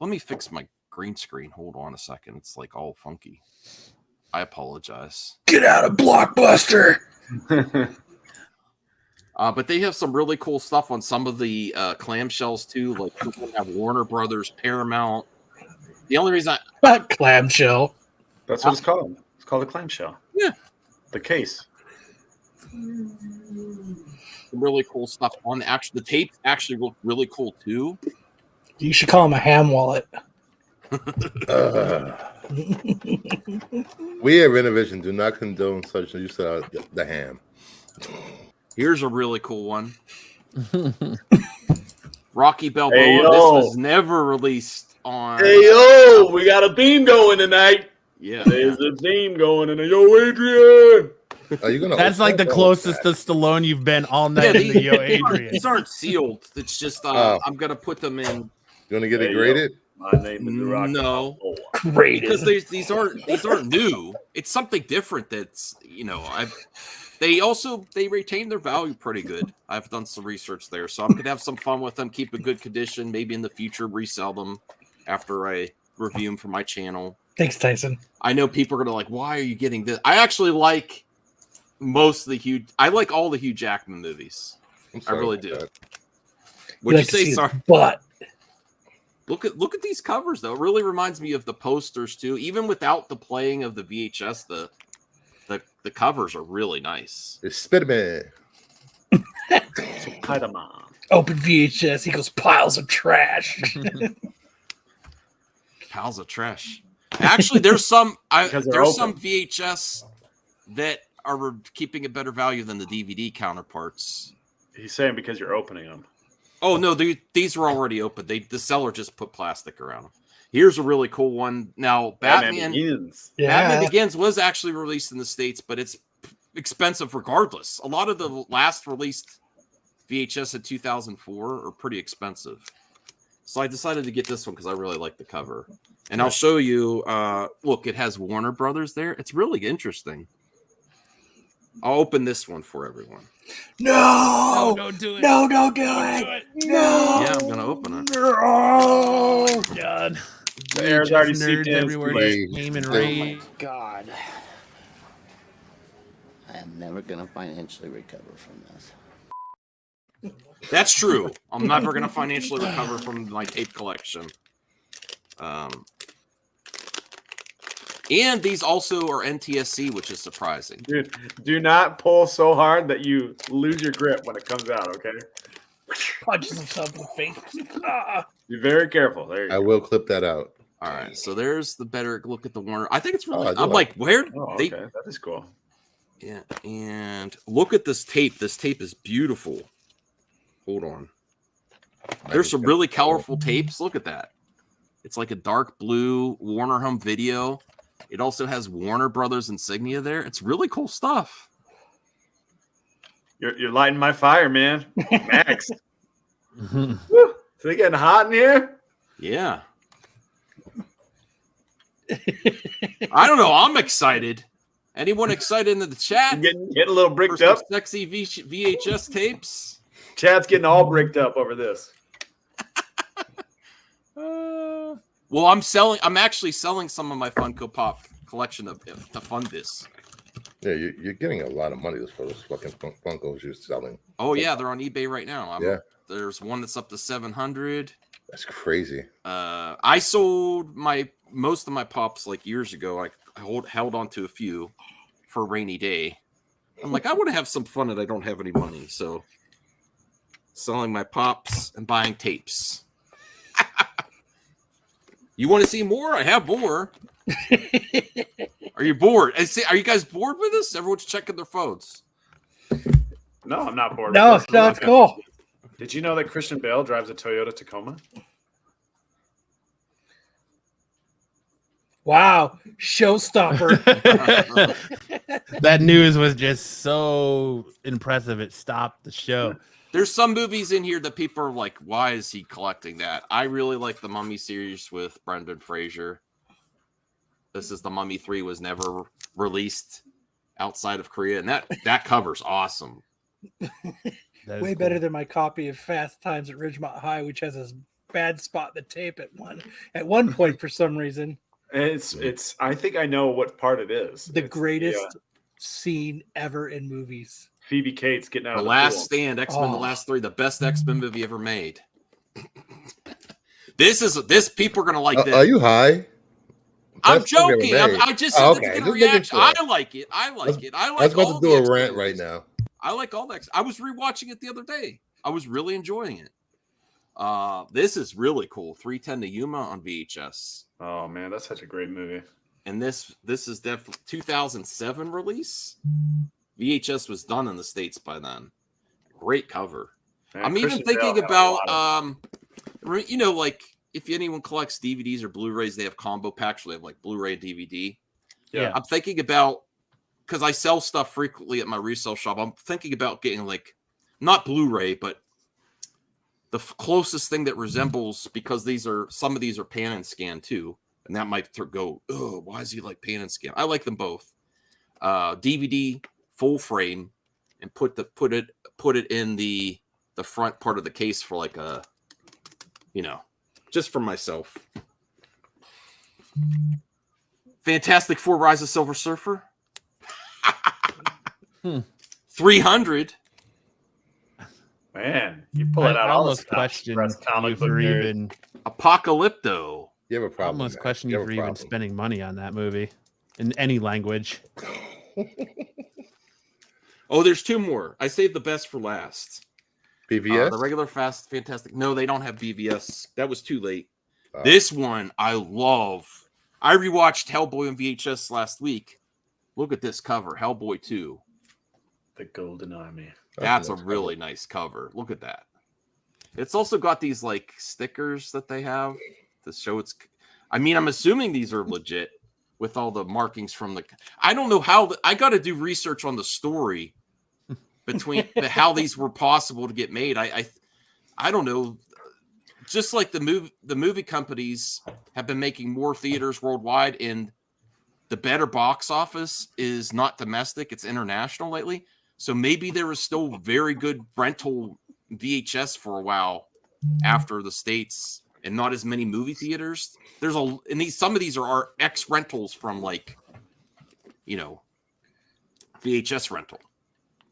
Let me fix my green screen. Hold on a second. It's like all funky. I apologize. Get out of Blockbuster. But they have some really cool stuff on some of the clamshells too. Like people have Warner Brothers, Paramount. The only reason Clamshell. That's what it's called. It's called a clamshell. Yeah. The case. Some really cool stuff on the tapes actually look really cool too. You should call him a ham wallet. We at Renovision do not condone such use of the ham. Here's a really cool one. Rocky Balboa. Hey, This yo. was never released on. Hey, yo, we got a theme going tonight. Yeah. There's a theme going in. Yo, Adrian. Are you gonna? That's like the closest to Stallone you've been all night in the Yo Adrian. These aren't sealed. It's just I'm gonna put them in. You want to get it Hey, graded? My name is the Rocky. No. Balboa. Great. Because these aren't new. It's something different. That's they retain their value pretty good. I've done some research there, so I'm gonna have some fun with them. Keep a good condition. Maybe in the future resell them after I review them for my channel. Thanks, Tyson. I know people are gonna like, why are you getting this? I actually like most of the I like all the Hugh Jackman movies. I really do. What'd you say? Sorry. But Look at these covers though. It really reminds me of the posters too. Even without the playing of the VHS, the covers are really nice. It's Spider-Man. Spider-Man. open VHS equals piles of trash. Piles of trash. Actually, there's some Because they're there's some open. VHS that are keeping a better value than the DVD counterparts. He's saying because you're opening them. Oh no, these were already open. The seller just put plastic around them. Here's a really cool one. Now, Batman Begins. Batman Begins was actually released in the States, but it's expensive regardless. A lot of the last released VHS in 2004 are pretty expensive. So I decided to get this one because I really like the cover. And I'll show you. Look, it has Warner Brothers there. It's really interesting. I'll open this one for everyone. No, don't do it. no, don't do it. No. Yeah, I'm going to open it. Oh, God. The air's already Nerds seeped in. everywhere Please. just aim and Oh rage. God. I am never going to financially recover from this. That's true. I'm never going to financially recover from my tape collection. And these also are NTSC, which is surprising. Dude, do not pull so hard that you lose your grip when it comes out, okay? Punches himself in the face. Ah. Be very careful. There you I go. will clip that out. All right, so there's the better look at the Warner. I think it's really. I do I'm like, where Oh, they? okay. That is cool. Yeah, and look at this tape. This tape is beautiful. Hold on. There's some really colorful tapes. Look at that. It's like a dark blue Warner Home Video. It also has Warner Brothers insignia there. It's really cool stuff. You're lighting my fire, man. Max. Woo. Is it getting hot in here? Yeah. I don't know. I'm excited. Anyone excited in the chat? Getting a little For bricked some up. sexy VHS tapes. Chat's getting all bricked up over this. Well, I'm actually selling some of my Funko Pop collection to fund this. Yeah, you're getting a lot of money for those fucking Funkos you're selling. Oh yeah, they're on eBay right now. Yeah. There's one that's up to 700. That's crazy. I sold most of my pops like years ago. I held on to a few for a rainy day. I'm like, I want to have some fun and I don't have any money, so selling my pops and buying tapes. You want to see more? I have more. Are you bored? Are you guys bored with this? Everyone's checking their phones. No, I'm not bored. No, with this. it's cool. Did you know that Christian Bale drives a Toyota Tacoma? Wow, showstopper. That news was just so impressive. It stopped the show. There's some movies in here that people are like, why is he collecting that? I really like the Mummy series with Brendan Fraser. This is the Mummy 3 was never released outside of Korea. And that cover's awesome. Way better than my copy of Fast Times at Ridgemont High, which has a bad spot in the tape at one point for some reason. It's. I think I know what part it is. The greatest scene ever in movies. Phoebe Cates getting out The of the Last pool. Stand, X-Men, The Last Three, the best X-Men movie ever made. This people are gonna like this. Are you high? I'm That's what we joking. were made. I just said Oh, to okay. get a Just making reaction. sure. I like it. I like it. I I was like about all to do the a X-Men rant right movies. now. I like all that. I was rewatching it the other day. I was really enjoying it. This is really cool. 310 to Yuma on VHS. Oh man, that's such a great movie. And this is definitely 2007 release. VHS was done in the States by then. Great cover. Man, I'm Christian even thinking Bale had a lot about like if anyone collects DVDs or Blu-rays, they have combo packs where they have like Blu-ray and DVD. Yeah. I'm thinking about, because I sell stuff frequently at my resale shop, I'm thinking about getting like not Blu-ray, but the closest thing that resembles, because some of these are pan and scan too, and that might go, oh, why is he like pan and scan? I like them both. DVD full frame and put it in the front part of the case for like a, just for myself. Fantastic Four: Rise of Silver Surfer. 300. Man, you pull it out I all the almost question comic you book for nerds. even. Apocalypto. You have a I problem. almost man. question You you have for a even problem. spending money on that movie in any language. Oh, there's two more. I saved the best for last. PVS. The regular Fast Fantastic. No, they don't have BVS. That was too late. Oh. This one I love. I rewatched Hellboy on VHS last week. Look at this cover, Hellboy 2. The Golden Army. That's a nice really cover. nice cover. Look at that. It's also got these like stickers that they have to show it's. I mean, I'm assuming these are legit with all the markings from the. I don't know how. I got to do research on the story between how these were possible to get made. I don't know. Just like the movie companies have been making more theaters worldwide, and the better box office is not domestic; it's international lately. So maybe there was still very good rental VHS for a while after the States, and not as many movie theaters. Some of these are ex rentals from VHS rental.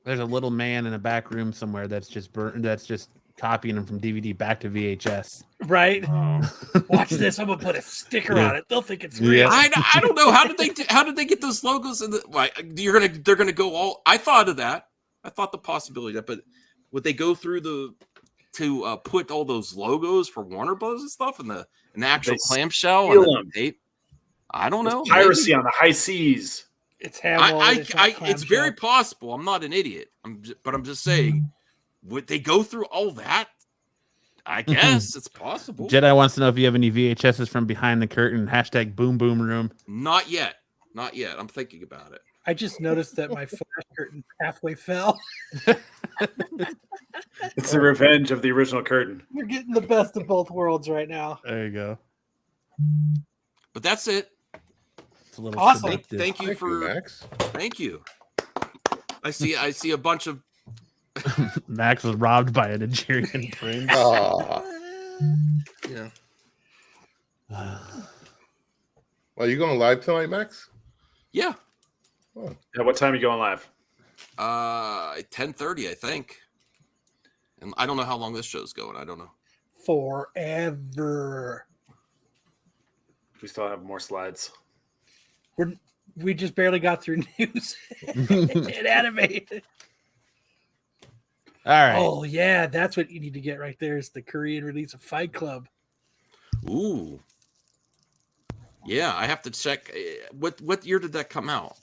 There's a little man in a back room somewhere that's just copying them from DVD back to VHS. Right? Watch this. I'm gonna put a sticker on it. They'll think it's real. Yeah. I don't know how did they get those logos in they're gonna go all. I thought of that. I thought the possibility of that, but would they go through to put all those logos for Warner Bros. And stuff in the actual They clamshell steal and the them. tape? I don't know. Piracy on the high seas. It's Hamill. It's very possible. I'm not an idiot. But I'm just saying, would they go through all that? I guess it's possible. Jedi wants to know if you have any VHSs from behind the curtain. # boom boom room. Not yet. Not yet. I'm thinking about it. I just noticed that my flash curtain halfway fell. It's the revenge of the original curtain. You're getting the best of both worlds right now. There you go. But that's it. It's a little Awesome. seductive. Thank you for Max. thank you. I see a bunch of Max was robbed by a Nigerian prince. Ah, yeah. well, you going live tonight, Max? Yeah. Yeah, what time are you going live? 10:30, I think. And I don't know how long this show's going. I don't know. Forever. We still have more slides. We just barely got through news and anime. All right. Oh yeah, that's what you need to get right there. Is the Korean release of Fight Club. Ooh. Yeah, I have to check. What year did that come out?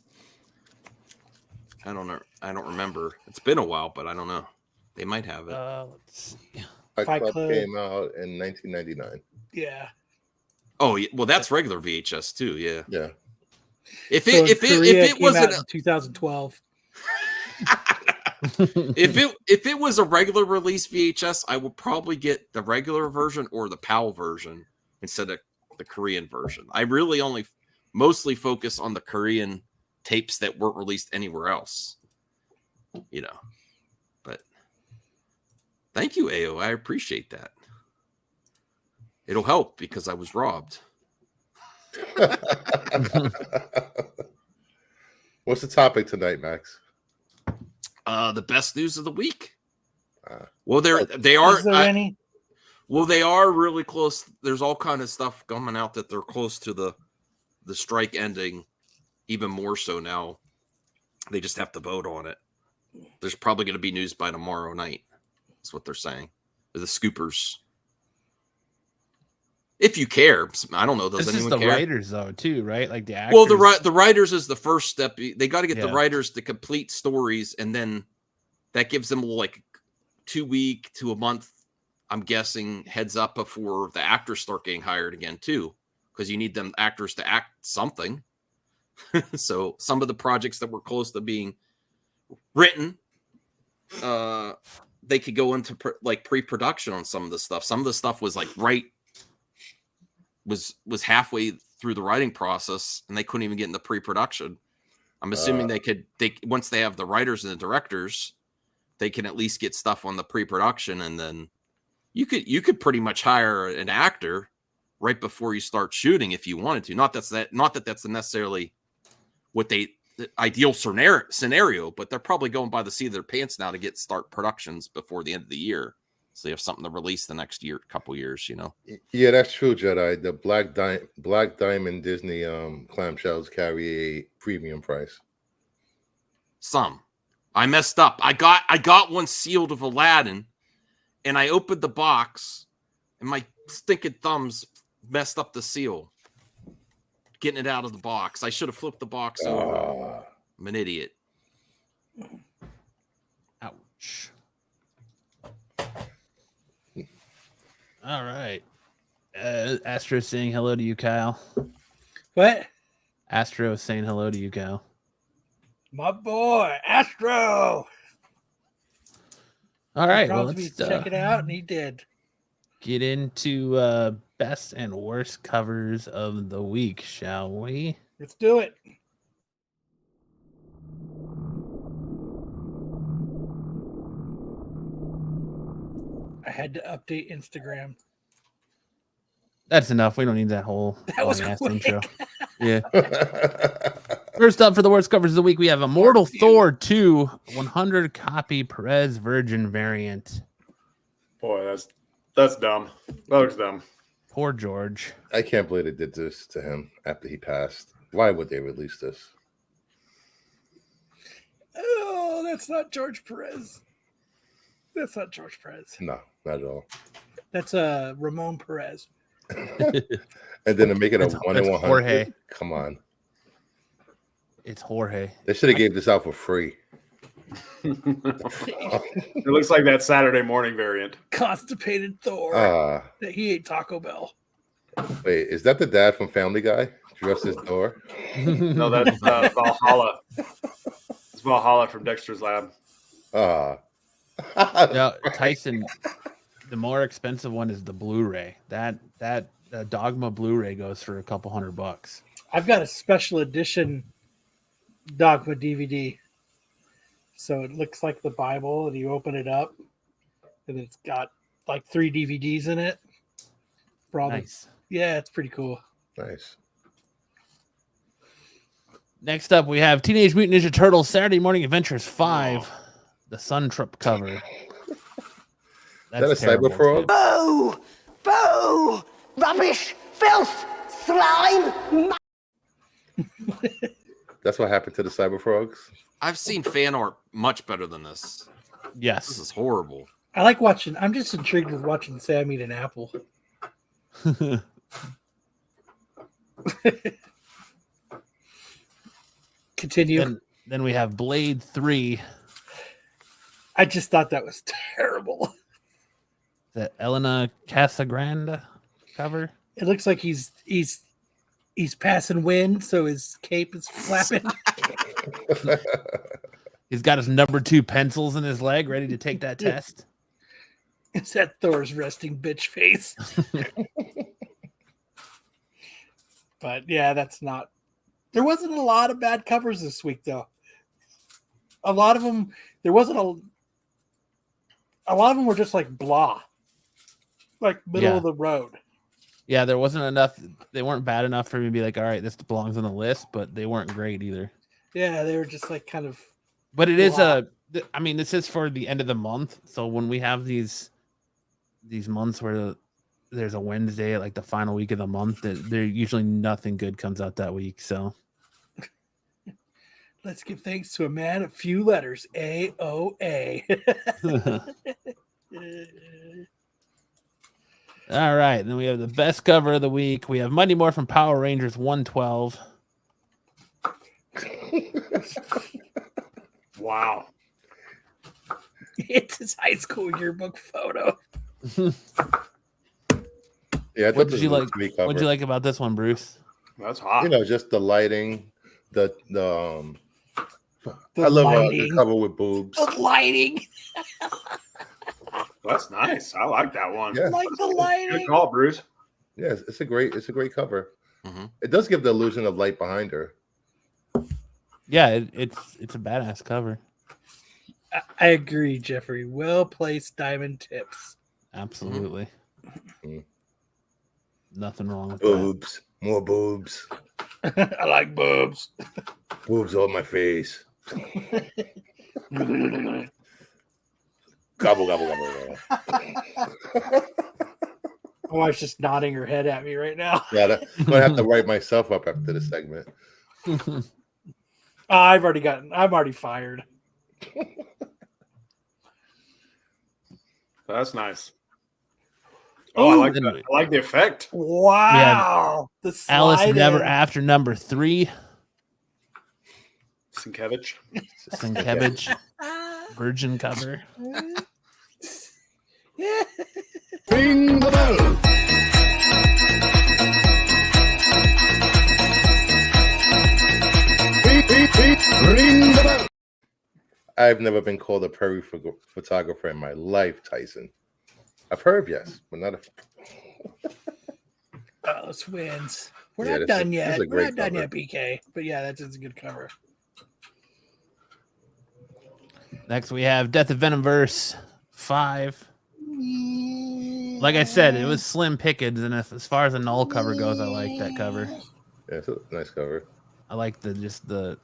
I don't know. I don't remember. It's been a while, but I don't know. They might have it. Let's see. Fight Club Club. came out in 1999. Yeah. Oh, yeah, well, that's regular VHS too. Yeah. Yeah. If So it Korea it came wasn't out in 2012. if it was a regular release VHS, I would probably get the regular version or the PAL version instead of the Korean version. I really only mostly focus on the Korean tapes that weren't released anywhere else. You know. But thank you, AO. I appreciate that. It'll help because I was robbed. What's the topic tonight, Max? The best news of the week. Well, they Is there are. any? Well, they are really close. There's all kind of stuff coming out that they're close to the strike ending, even more so now. They just have to vote on it. There's probably going to be news by tomorrow night. That's what they're saying. The scoopers. If you care, I don't know. Does This is anyone the care? writers, though, too, right? Like the actors. Well, the writers is the first step. They got to get the Yeah. writers to complete stories, and then that gives them like 2 week to a month, I'm guessing, heads up before the actors start getting hired again, too, because you need them actors to act something. So some of the projects that were close to being written, they could go into pre-production on some of the stuff. Some of the stuff was like was halfway through the writing process, and they couldn't even get into pre-production. I'm assuming they once they have the writers and the directors, they can at least get stuff on the pre-production, and then you could pretty much hire an actor right before you start shooting if you wanted to. Not that that's necessarily what the ideal scenario, but they're probably going by the seat of their pants now to start productions before the end of the year, so they have something to release the next couple years. You know. Yeah, that's true, Jedi. The Black Diamond Disney clamshells carry a premium price. Some. I messed up. I got one sealed of Aladdin, and I opened the box, and my stinking thumbs messed up the seal. Getting it out of the box. I should have flipped the box over. I'm an idiot. Ouch. All right. Astro saying hello to you, Kyle. What? Astro saying hello to you, Kyle. My boy, Astro. All right. He Well, promised me let's to check it out, and he did. get into best and worst covers of the week, shall we? Let's do it. I had to update Instagram. That's enough. We don't need that whole That was long-ass quick. intro. Yeah. First up for the worst covers of the week, we have Immortal Thor 2 100 copy Perez Virgin variant. Boy, that's dumb. That looks dumb. Poor George. I can't believe they did this to him after he passed. Why would they release this? Oh, that's not George Perez. That's not George Perez. No, not at all. That's Ramon Perez. And then to make it a It's 1 in 100. Jorge. Come on. It's Jorge. They should have gave this out for free. It looks like that Saturday morning variant. Constipated Thor. Ah, That he ate Taco Bell. wait, is that the dad from Family Guy? Dressed as Thor? No, that's Valhalla. It's Valhalla from Dexter's Lab. Ah. Yeah, Tyson, the more expensive one is the Blu-ray. That Dogma Blu-ray goes for a couple $100. I've got a special edition Dogma DVD. So it looks like the Bible, and you open it up, and it's got like 3 DVDs in it. For all Nice. Yeah, it's pretty cool. Nice. Next up, we have Teenage Mutant Ninja Turtles Saturday Morning Adventures 5, the Sun Trip cover. Is that a cyber frog? Boo! Boo! Rubbish! Filth! Slime! That's what happened to the cyber frogs. I've seen fan art much better than this. This Yes. is horrible. I like watching. I'm just intrigued with watching Sam eat an apple. Continue. Then we have Blade 3, I just thought that was terrible. the Elena Casagrande cover. It looks like he's passing wind, so his cape is flapping. He's got his number 2 pencils in his leg, ready to take that test. It's that Thor's resting bitch face. But yeah, that's not. There wasn't a lot of bad covers this week, though. A lot of them, there wasn't a lot of them were just like blah, like middle of the road. Yeah, there wasn't enough. They weren't bad enough for me to be like, all right, this belongs on the list, but they weren't great either. Yeah, they were just like kind of. But it is blah. I mean, this is for the end of the month. So when we have these months where there's a Wednesday, like the final week of the month, there usually nothing good comes out that week. So Let's give thanks to a man of few letters. AOA. all right, then we have the best cover of the week. We have Mighty Morphin Power Rangers 112. Wow. It's his high school yearbook photo. Yeah, I What thought did this you was a like? sweet What cover. did you like about this one, Bruce? That's hot. You know, just the lighting, the The I love the lighting. cover with boobs. The lighting. That's nice. I like that one. Yeah. I like the lighting. Good call, Bruce. Yeah, it's a great cover. Mhm. It does give the illusion of light behind her. Yeah, it's a badass cover. I agree, Jeffrey. Well placed diamond tips. Absolutely. Mhm. Nothing wrong with that. Boobs, more boobs, I like boobs. boobs on my face. Gobble, gobble, gobble, gobble. My wife's just nodding her head at me right now. Yeah, I'm gonna have to write myself up after this segment. I'm already fired. That's nice. Oh, I Ooh. like that. I like the effect. Wow. The Alice slide Never in. After number 3. Sienkiewicz. Sienkiewicz virgin cover. Yeah. Ring the bell. Ring the bell. I've never been called a prairie photographer in my life, Tyson. I've heard yes, but not a. Alice wins. We're Yeah, not this is- done this yet. is a We're great not done cover. yet, BK. But yeah, that's a good cover. Next, we have Death of Venomverse 5. Like I said, it was slim pickings, and as far as a null cover goes, I like that cover. Yeah, it's a nice cover. I like the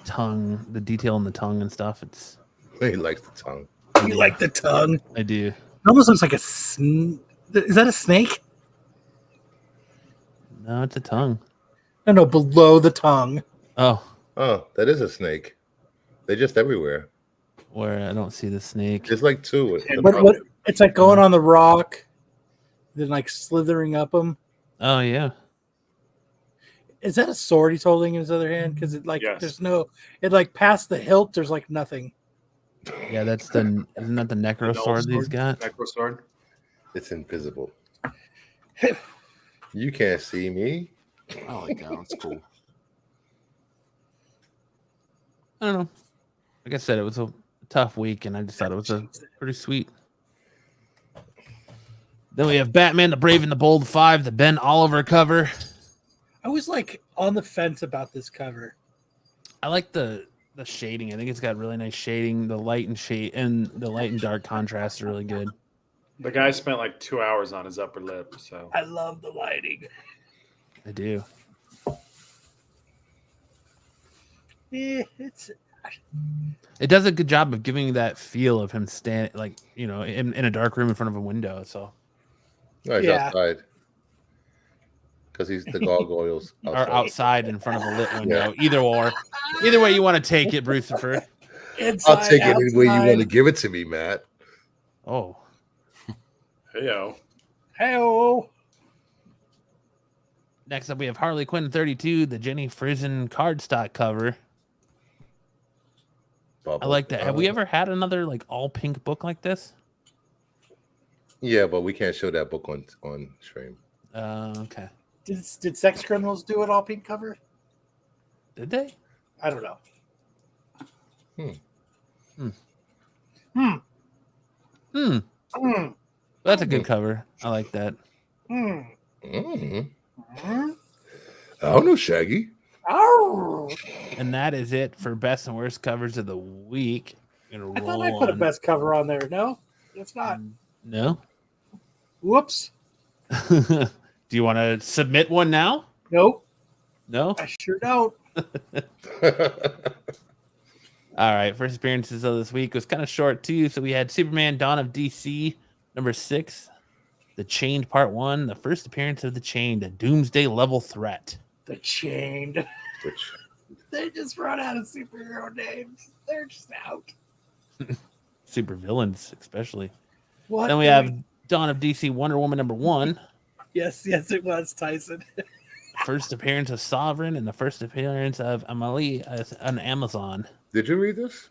tongue, the detail in the tongue and stuff. He likes the tongue. You like the tongue? I do. It almost looks like a. Is that a snake? No, it's a tongue. No, below the tongue. Oh, Oh, that is a snake. They're just everywhere. where I don't see the snake. There's like two. What? It's like going on the rock, then like slithering up them. Oh yeah. Is that a sword he's holding in his other hand? Because it like Yes. there's no. It like past the hilt. There's like nothing. Yeah, isn't that the necro sword that he's got? Necro sword. It's invisible. You can't see me. I like that. That's cool. I don't know. Like I said, it was a tough week, and I just thought it was a pretty sweet. Then we have Batman: The Brave and the Bold 5, the Ben Oliver cover. I was like on the fence about this cover. I like the shading. I think it's got really nice shading. The light and dark contrast are really good. The guy spent like 2 hours on his upper lip. So I love the lighting. I do. Yeah, It does a good job of giving you that feel of him standing, like, you know, in a dark room in front of a window. So, No, he's Yeah. outside. Because he's the gargoyles or outside. outside in front of a lit window. Either way you want to take it, Brucifer. inside, I'll take it any way you want to outside. give it to me, Matt. Oh, heyo. Hey-oh. next up we have Harley Quinn 32, the Jenny Frison cardstock cover. I like that. Have we ever had another like all pink book like this? Yeah, but we can't show that book on stream. Okay. Did Sex Criminals do it all pink cover? Did they? I don't know. That's a good cover. I like that. I don't know, Shaggy. Oh, And that is it for best and worst covers of the week. I'm gonna I thought roll I put a on. best cover on there. No, it's not. No. Whoops. Do you want to submit one now? Nope. No. I sure don't. All right. First appearances of this week was kind of short too. So we had Superman: Dawn of DC #6, The Chained Part 1, the first appearance of the Chained, a Doomsday level threat. The Chained. They just run out of superhero names. They're just out. Super villains, especially. What? Then we have Dawn of DC Wonder Woman #1, Yes, it was Tyson. first appearance of Sovereign, and the first appearance of Amelie as an Amazon. Did you read this?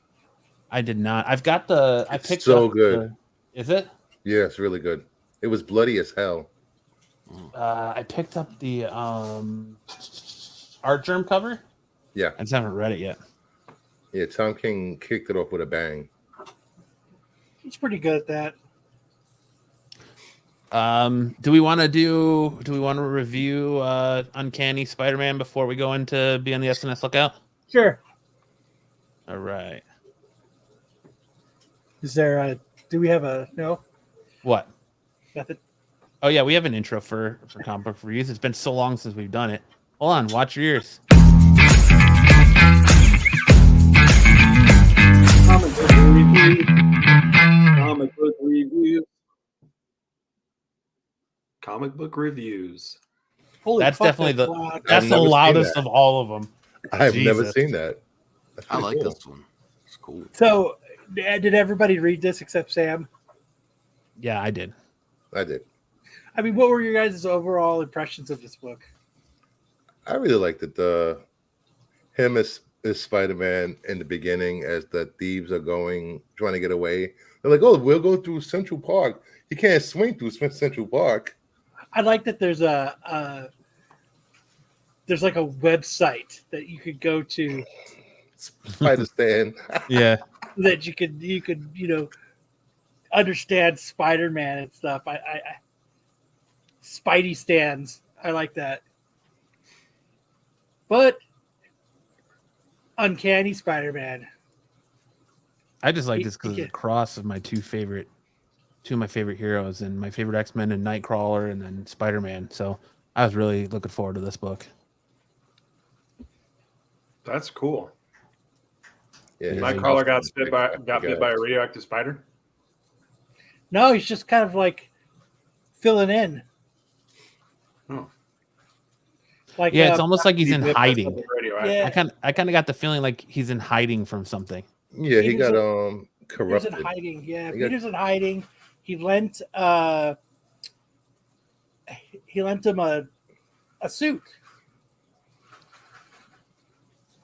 I did not. I've got the. I It's picked so up good. Is it? Yeah, it's really good. It was bloody as hell. I picked up the Art Germ cover. Yeah. I just haven't read it yet. Yeah, Tom King kicked it off with a bang. He's pretty good at that. Do we want to review Uncanny Spider-Man before we go into be on the SNS lookout? Sure. All right. Is there do we have a no? What? Nothing. Oh yeah, we have an intro for comic book reviews. It's been so long since we've done it. Hold on, watch your ears. Comic book review. Comic book review. Comic book reviews. Holy That's fuck, definitely that's the loud. that's I've the never seen loudest that. of all of them. I've never Jesus. seen that. That's I pretty like cool. this one. It's cool. So, did everybody read this except Sam? Yeah, I did. I did. I mean, what were your guys' overall impressions of this book? I really liked it. Him as Spider-Man in the beginning, as the thieves are trying to get away. They're like, "Oh, we'll go through Central Park. You can't swing through Central Park." I like that there's there's like a website that you could go to Spider Stan. Yeah. that you could understand Spider-Man and stuff. I Spidey stands. I like that. But Uncanny Spider-Man. I just like this because it's a cross of two of my favorite heroes, and my favorite X-Men and Nightcrawler, and then Spider-Man. So I was really looking forward to this book. That's cool. Yeah, Nightcrawler got bit by a radioactive spider. No, he's just kind of like filling in. Oh. Like Yeah, it's almost like he's in Bit by hiding. something radioactive. Yeah. I kind of got the feeling like he's in hiding from something. Yeah, he got Peter's corrupted. in hiding. Yeah, He got- Peter's in hiding. He lent him a suit.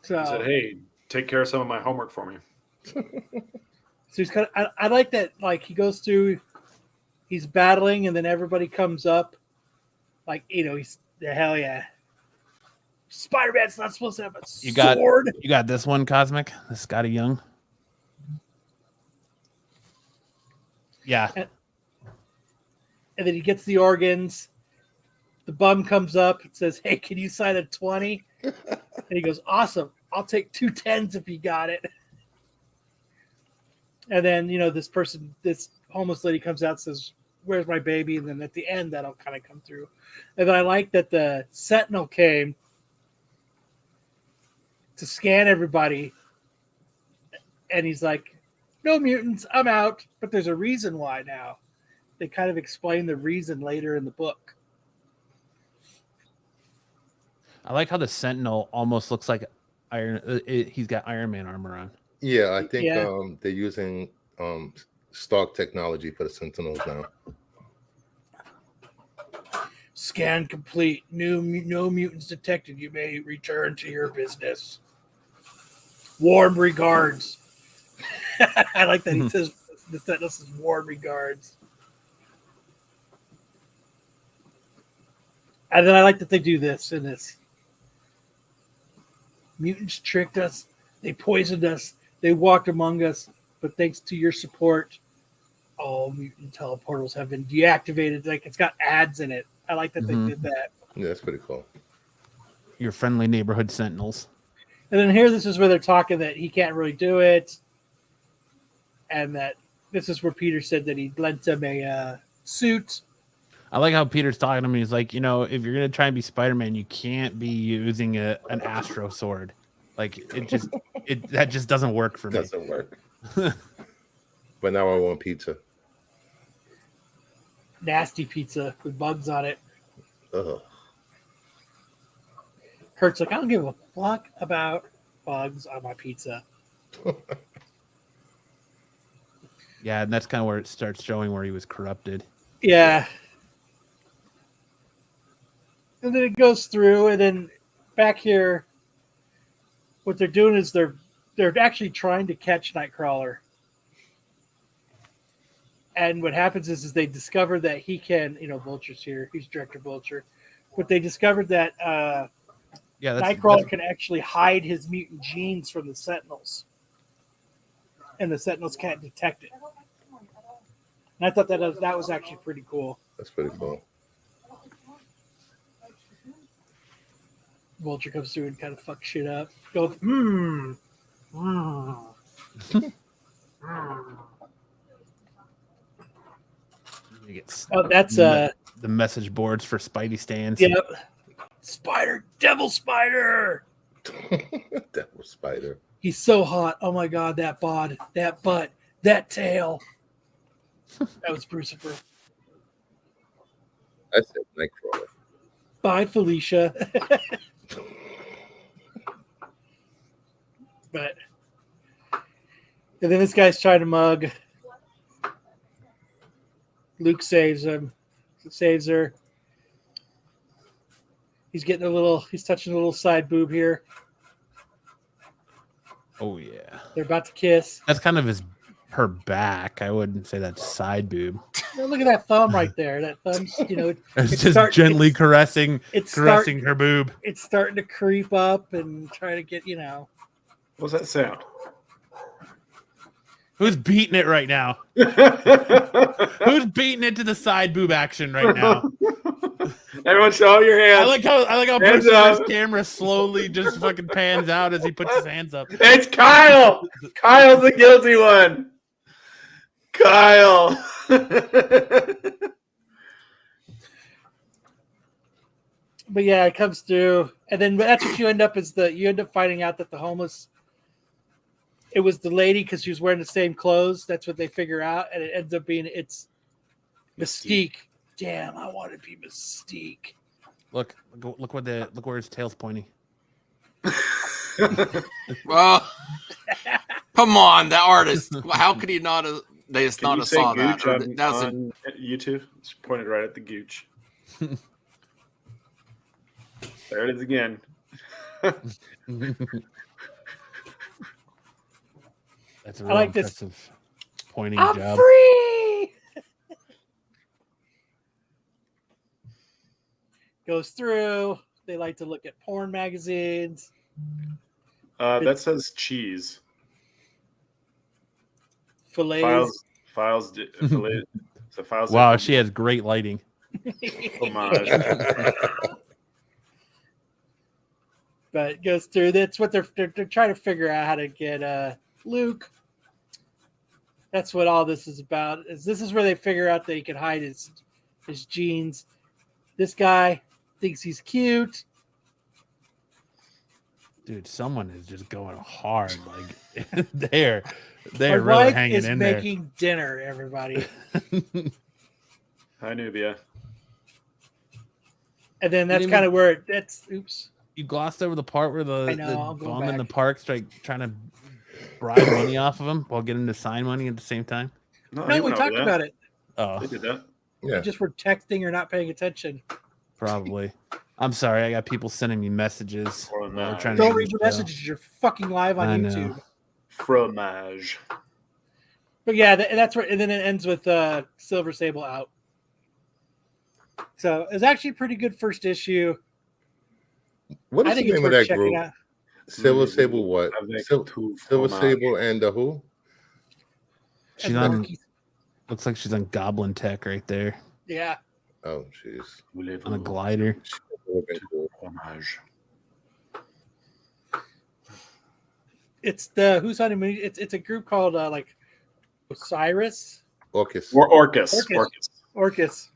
So, He said, "Hey, take care of some of my homework for me." so he's kind of. I like that. Like he goes through, he's battling, and then everybody comes up. Like he's hell yeah. Spider-Man's not supposed to have a sword. You got this one, Cosmic, the Scotty Young. Yeah, And then he gets the organs, the bum comes up and says, "Hey, can you sign a 20?" And he goes, "Awesome. I'll take 2 10s if you got it." And then, this homeless lady comes out and says, "Where's my baby?" And then at the end, that'll kind of come through. And then I like that the Sentinel came to scan everybody. And he's like, "No mutants, I'm out." But there's a reason why now. They kind of explain the reason later in the book. I like how the Sentinel almost looks like he's got Iron Man armor on. Yeah, I think Yeah. they're using stock technology for the Sentinels now. Scan complete. No mutants detected. You may return to your business. Warm regards. I like that he says the Sentinel says warm regards. And then I like that they do this in this. Mutants tricked us. They poisoned us. They walked among us. But thanks to your support, all mutant teleportals have been deactivated. Like, it's got ads in it. I like that they did that. Yeah, that's pretty cool. Your friendly neighborhood Sentinels. And then here, this is where they're talking that he can't really do it. And that this is where Peter said that he lent him a suit. I like how Peter's talking to me. He's like, if you're going to try and be Spider-Man, you can't be using an Astro sword. Like, that just doesn't work for me. Doesn't work. But now I want pizza. Nasty pizza with bugs on it. Ugh. Kurt's like, I don't give a fuck about bugs on my pizza. Yeah, and that's kind of where it starts showing where he was corrupted. Yeah. And then it goes through, and then back here, what they're doing is they're actually trying to catch Nightcrawler. And what happens is they discover that he can, Vulture's here. He's Director Vulture. But they discovered that Nightcrawler can actually hide his mutant genes from the Sentinels. And the Sentinels can't detect it. And I thought that was actually pretty cool. That's pretty cool. Vulture comes through and kind of fucks shit up. Goes, Oh, that's the message boards for Spidey stands. Yep. Devil Spider. Devil Spider. He's so hot. Oh my god, that bod, that butt, that tail. That was Brucifer. I said Nightcrawler. Bye, Felicia. But and then this guy's trying to mug. Luke saves her. He's touching a little side boob here. Oh yeah. They're about to kiss. That's kind of her back. I wouldn't say that's side boob. Now look at that thumb right there. That thumb's, it's just gently caressing her boob. It's starting to creep up and try to get, What's that sound? Who's beating it right now? Who's beating it to the side boob action right now? Everyone show your hands. I like how Bruce's camera slowly just fucking pans out as he puts his hands up. It's Kyle. Kyle's the guilty one. Kyle. But yeah, it comes through, and then that's what you end up finding out that the homeless. It was the lady because she was wearing the same clothes. That's what they figure out, and it ends up being it's Mystique. Damn, I want to be Mystique. Look where his tail's pointing. Well, come on, the artist. How could he not have? They just not have saw that. On YouTube, it's pointed right at the gooch. There it is again. That's a really impressive pointing I'm job. Free. Goes through. They like to look at porn magazines. That says cheese. Fillets. Files. Files. Wow, she has great lighting. Homage. But it goes through. That's what they're trying to figure out how to get Luke. That's what all this is about. This is where they figure out that he can hide his genes. This guy thinks he's cute. Dude, someone is just going hard. Like they're My really wife hanging is in there. making dinner, everybody. Hi, Nubia. And then that's didn't kind of where oops. You glossed over the part where I the know, I'll go bum in the back. park's trying to bribe money off of him while getting him to sign money at the same time. No, he we went talked over about that. it. Oh, They did that. Yeah. We just were texting or not paying attention. probably. I'm sorry. I got people sending me messages. Or while not. we're trying to Don't do read the the show. messages. You're fucking live on I know. YouTube. Fromage. But yeah, that's where, and then it ends with Silver Sable out. So it's actually a pretty good first issue. What I is the think it's name of worth that checking group? out. Silver Sable what? Avec Silver tout fromage. Sable and the who? She's And on. Loki's- Looks like she's on Goblin Tech right there Yeah. Oh, jeez. on a glider. Fromage. It's the Who's Honeymoon. It's a group called like Osiris. Orcus. Or Orcus. Orcus. Orcus.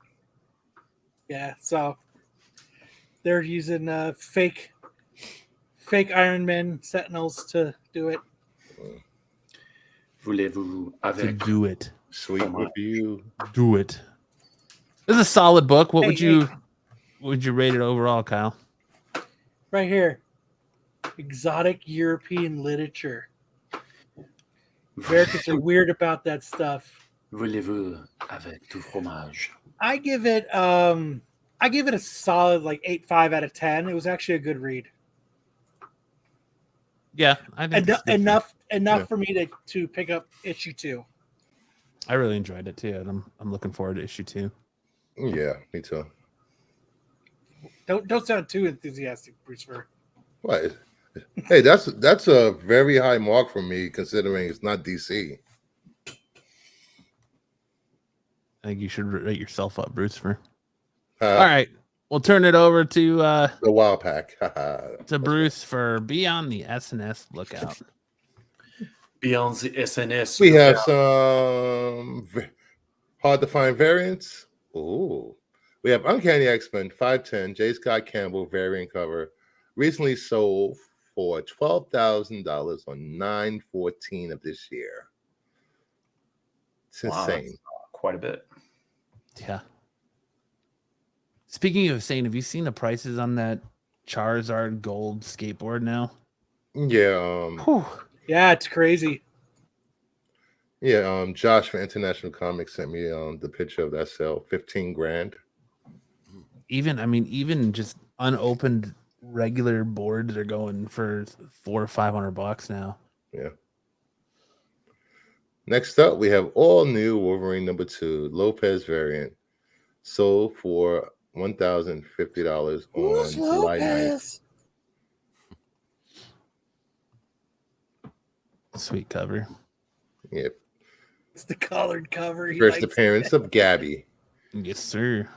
Yeah, so they're using fake Iron Man Sentinels to do it. Voulez-vous To avec do it. Sweet with you. Do it. This is a solid book. What Hey, would you rate it overall, Kyle? Right here. Exotic European literature. Americans are weird about that stuff. Voulez-vous avec tout fromage? I give it a solid like 8.5 out of 10. It was actually a good read. Yeah, I think it's good. Enough Yeah. for me to pick up issue 2. I really enjoyed it too, and I'm looking forward to issue 2. Yeah, me too. Don't sound too enthusiastic, Bruce. What? Hey, that's a very high mark for me considering it's not DC. I think you should rate yourself up, Brucifer. Uh, All right, we'll turn it over to The Wild Pack. Bruce for Be on the SNS lookout. Beyond the SNS. We have some hard to find variants. Ooh. We have Uncanny X-Men 510, J. Scott Campbell variant cover, recently sold for $12,000 on 9/14 of this year. It's Wow, insane. that's quite a bit. Yeah. Speaking of insane, have you seen the prices on that Charizard gold skateboard now? Yeah, Whew. Yeah, it's crazy. yeah. Josh from International Comics sent me the picture of that sale, 15 grand. Even just unopened regular boards are going for $400 or $500 now. Yeah. Next up, we have all new Wolverine #2 Lopez variant, sold for $1,050 on July 9th. Sweet cover. Yep. It's the colored cover. He First likes appearance of Gabby. Yes, sir.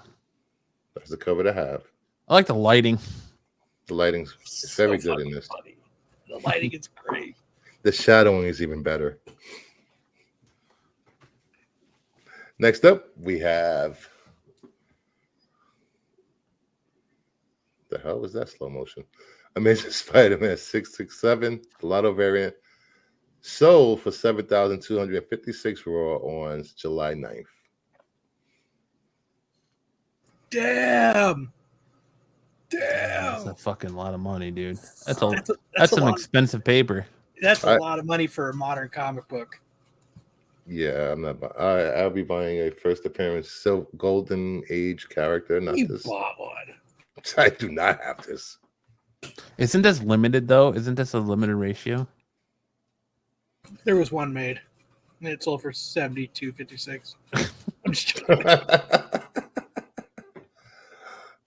That's the cover to have. I like the lighting. The lighting's it. very So good in fucking this. funny. The lighting is great. The shadowing is even better. Next up, we have. The hell was that slow motion? Amazing Spider-Man 667, the Lotto variant, sold for $7,256 raw on July 9th. Damn. That's a fucking lot of money, dude. That's That's a some lot. expensive paper. That's I- a lot of money for a modern comic book. Yeah, I'm not. I'll be buying a first appearance Golden Age character. Not You this. bought one. I do not have this. Isn't this limited though? Isn't this a limited ratio? There was one made, and it sold for $72.56. I'm just joking.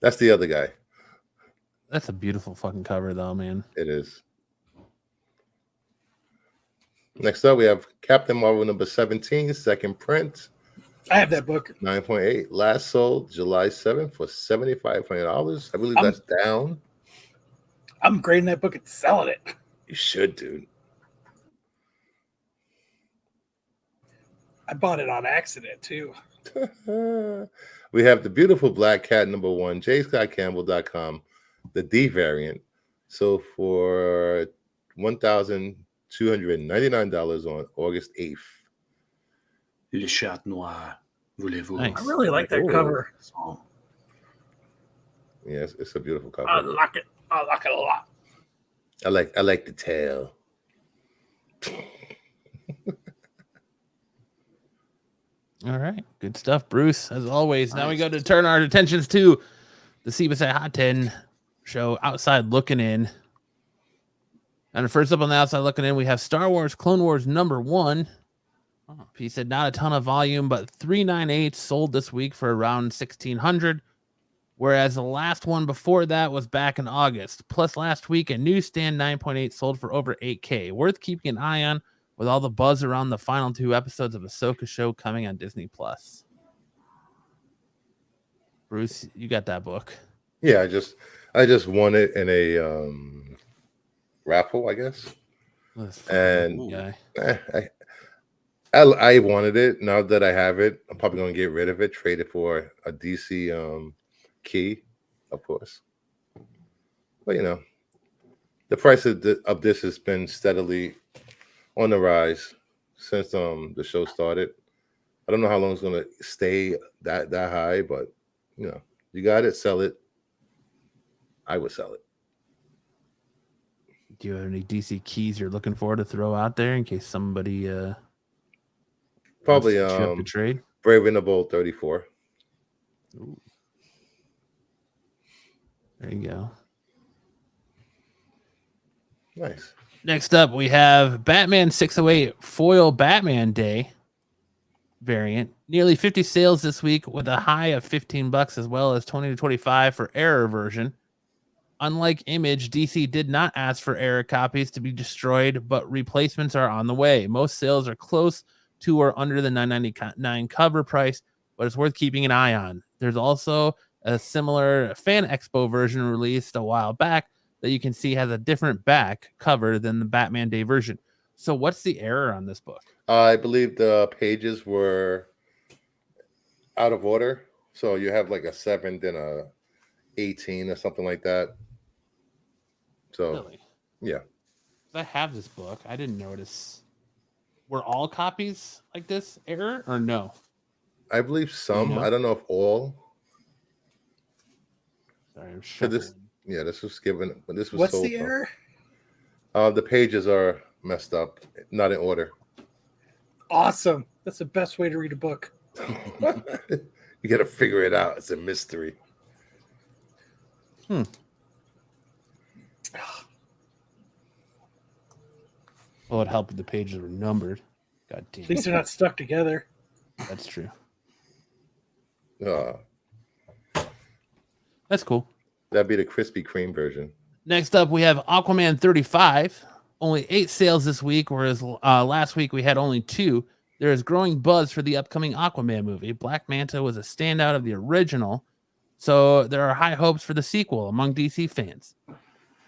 That's the other guy. That's a beautiful fucking cover though, man. It is. Next up, we have Captain Marvel #17, second print, I have that book. 9.8. Last sold July 7th for $7,500. I believe that's down. I'm grading that book and selling it. You should, dude. I bought it on accident too. We have the beautiful Black Cat #1, jscottcampbell.com, the D variant. So for $1,299 on August 8th. Le Chat Noir. Voulez-vous? Nice. I really like that Ooh. cover. Yes, it's a beautiful cover. I like it. I like it a lot. I like the tail. All right. Good stuff, Bruce. As always. Now we go to turn our attentions to the CBSI Hot 10 show, Outside Looking In. And first up on the Outside Looking In, we have Star Wars Clone Wars #1. He said not a ton of volume, but 398 sold this week for around 1,600. Whereas the last one before that was back in August. Plus last week, a newsstand 9.8 sold for over 8K. Worth keeping an eye on with all the buzz around the final 2 episodes of Ahsoka show coming on Disney+. Bruce, you got that book. Yeah, I just won it in a raffle, I guess. And guy. I wanted it. Now that I have it, I'm probably going to get rid of it, trade it for a DC key, of course. But, the price of this has been steadily on the rise since the show started. I don't know how long it's going to stay that high, but, you got it, sell it. I would sell it. Do you have any DC keys you're looking for to throw out there in case somebody Probably wants to up the trade? Brave and the Bold 34. Ooh. There you go. Nice. Next up, we have Batman 608 Foil Batman Day variant. Nearly 50 sales this week with a high of $15 as well as 20 to 25 for error version. Unlike Image, DC did not ask for error copies to be destroyed, but replacements are on the way. Most sales are close to or under the $9.99 cover price, but it's worth keeping an eye on. There's also a similar Fan Expo version released a while back that you can see has a different back cover than the Batman Day version. So what's the error on this book? I believe the pages were out of order. So you have like a 7, then a 18 or something like that. So, Really? Yeah. I have this book. I didn't notice. Were all copies like this error or no? I believe some. I don't know if all. Sorry, I'm shuffling. This was given. But this was. What's sold the error? The pages are messed up, not in order. Awesome. That's the best way to read a book. You got to figure it out. It's a mystery. Well, it helped if the pages were numbered. God damn. At least they're not stuck together. That's true. Uh, That's cool. That'd be the Krispy Kreme version. Next up, we have Aquaman 35. Only 8 sales this week, whereas last week we had only 2. There is growing buzz for the upcoming Aquaman movie. Black Manta was a standout of the original, so there are high hopes for the sequel among DC fans.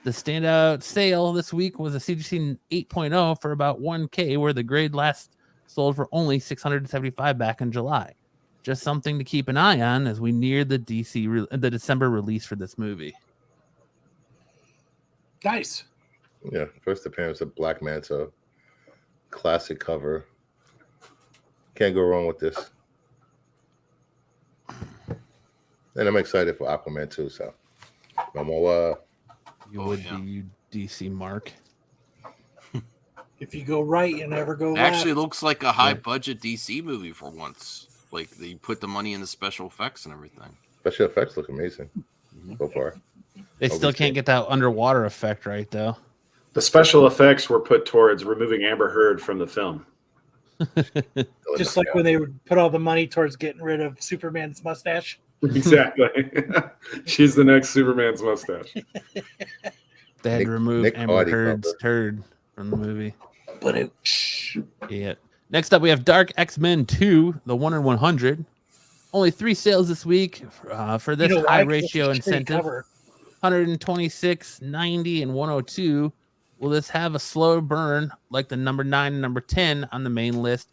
The standout sale this week was a CGC 8.0 for about 1K, where the grade last sold for only 675 back in July. Just something to keep an eye on as we near the the December release for this movie. Nice. Yeah, first appearance of Black Manta. Classic cover. Can't go wrong with this. And I'm excited for Aquaman too, so no more You would be, you DC Mark. If you go right, you never go left. Actually looks like a high budget DC movie for once. Like they put the money in the special effects and everything. special effects look amazing so far. They still can't get that underwater effect right, though. The special effects were put towards removing Amber Heard from the film. Just like when they would put all the money towards getting rid of Superman's mustache. Exactly. She's the next Superman's mustache. They had to remove Amber Heard's turd from the movie. But Yeah. Next up, we have Dark X-Men 2, the 1 in 100. Only 3 sales this week for this high ratio incentive. 126, 90, and 102. Will this have a slower burn like the number 9 and number 10 on the main list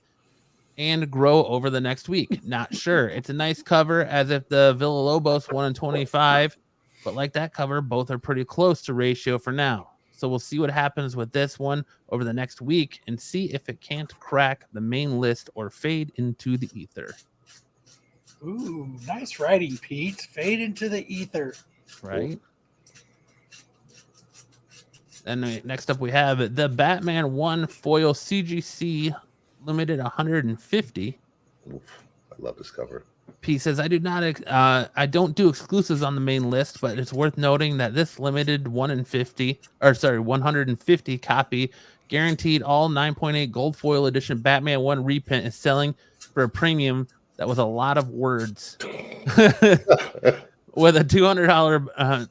and grow over the next week? Not sure. It's a nice cover, as if the Villalobos 1 in 25, but like that cover, both are pretty close to ratio for now. So we'll see what happens with this one over the next week and see if it can't crack the main list or fade into the ether. Ooh, nice writing, Pete. Fade into the ether. Right. And next up, we have the Batman 1 foil CGC limited 150. Oof, I love this cover. P says, I don't do exclusives on the main list, but it's worth noting that this limited 150 copy guaranteed all 9.8 gold foil edition Batman 1 reprint is selling for a premium that was a lot of words. With a $200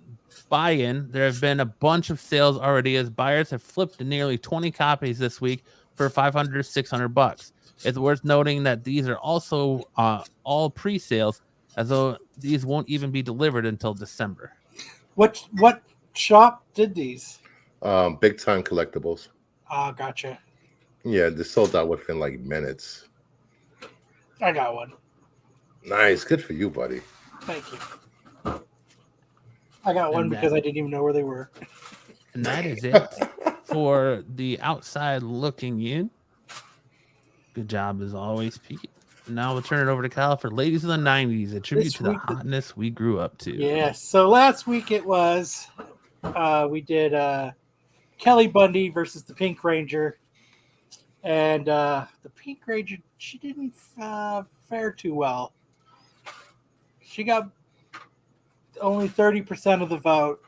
buy-in, there have been a bunch of sales already, as buyers have flipped to nearly 20 copies this week for $500 to $600. It's worth noting that these are also all pre-sales, as though these won't even be delivered until December. What shop did these? Big Time Collectibles. Ah, gotcha. Yeah, they sold out within like minutes. I got one. Nice, good for you, buddy. Thank you. I got one because I didn't even know where they were. And that is it for the outside looking in. Good job as always, Pete. Now we'll turn it over to Kyle for Ladies of the 90s, a tribute to the hotness we grew up to. Yes. So last week it was, we did Kelly Bundy versus the Pink Ranger. And the Pink Ranger, she didn't fare too well. She got only 30% of the vote.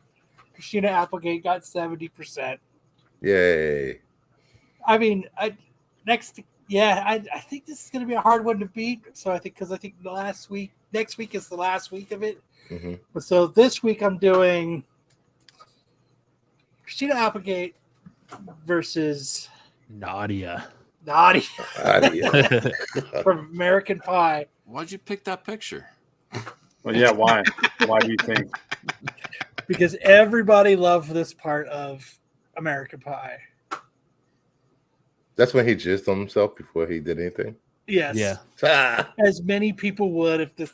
Christina Applegate got 70%. Yay. I mean, I think this is going to be a hard one to beat. So I think next week is the last week of it. Mm-hmm. So this week I'm doing Christina Applegate versus Nadia from American Pie. Why'd you pick that picture? Well, yeah, why? Why do you think? Because everybody loved this part of American Pie. That's when he jizzed on himself before he did anything? Yes. Yeah. As many people would if they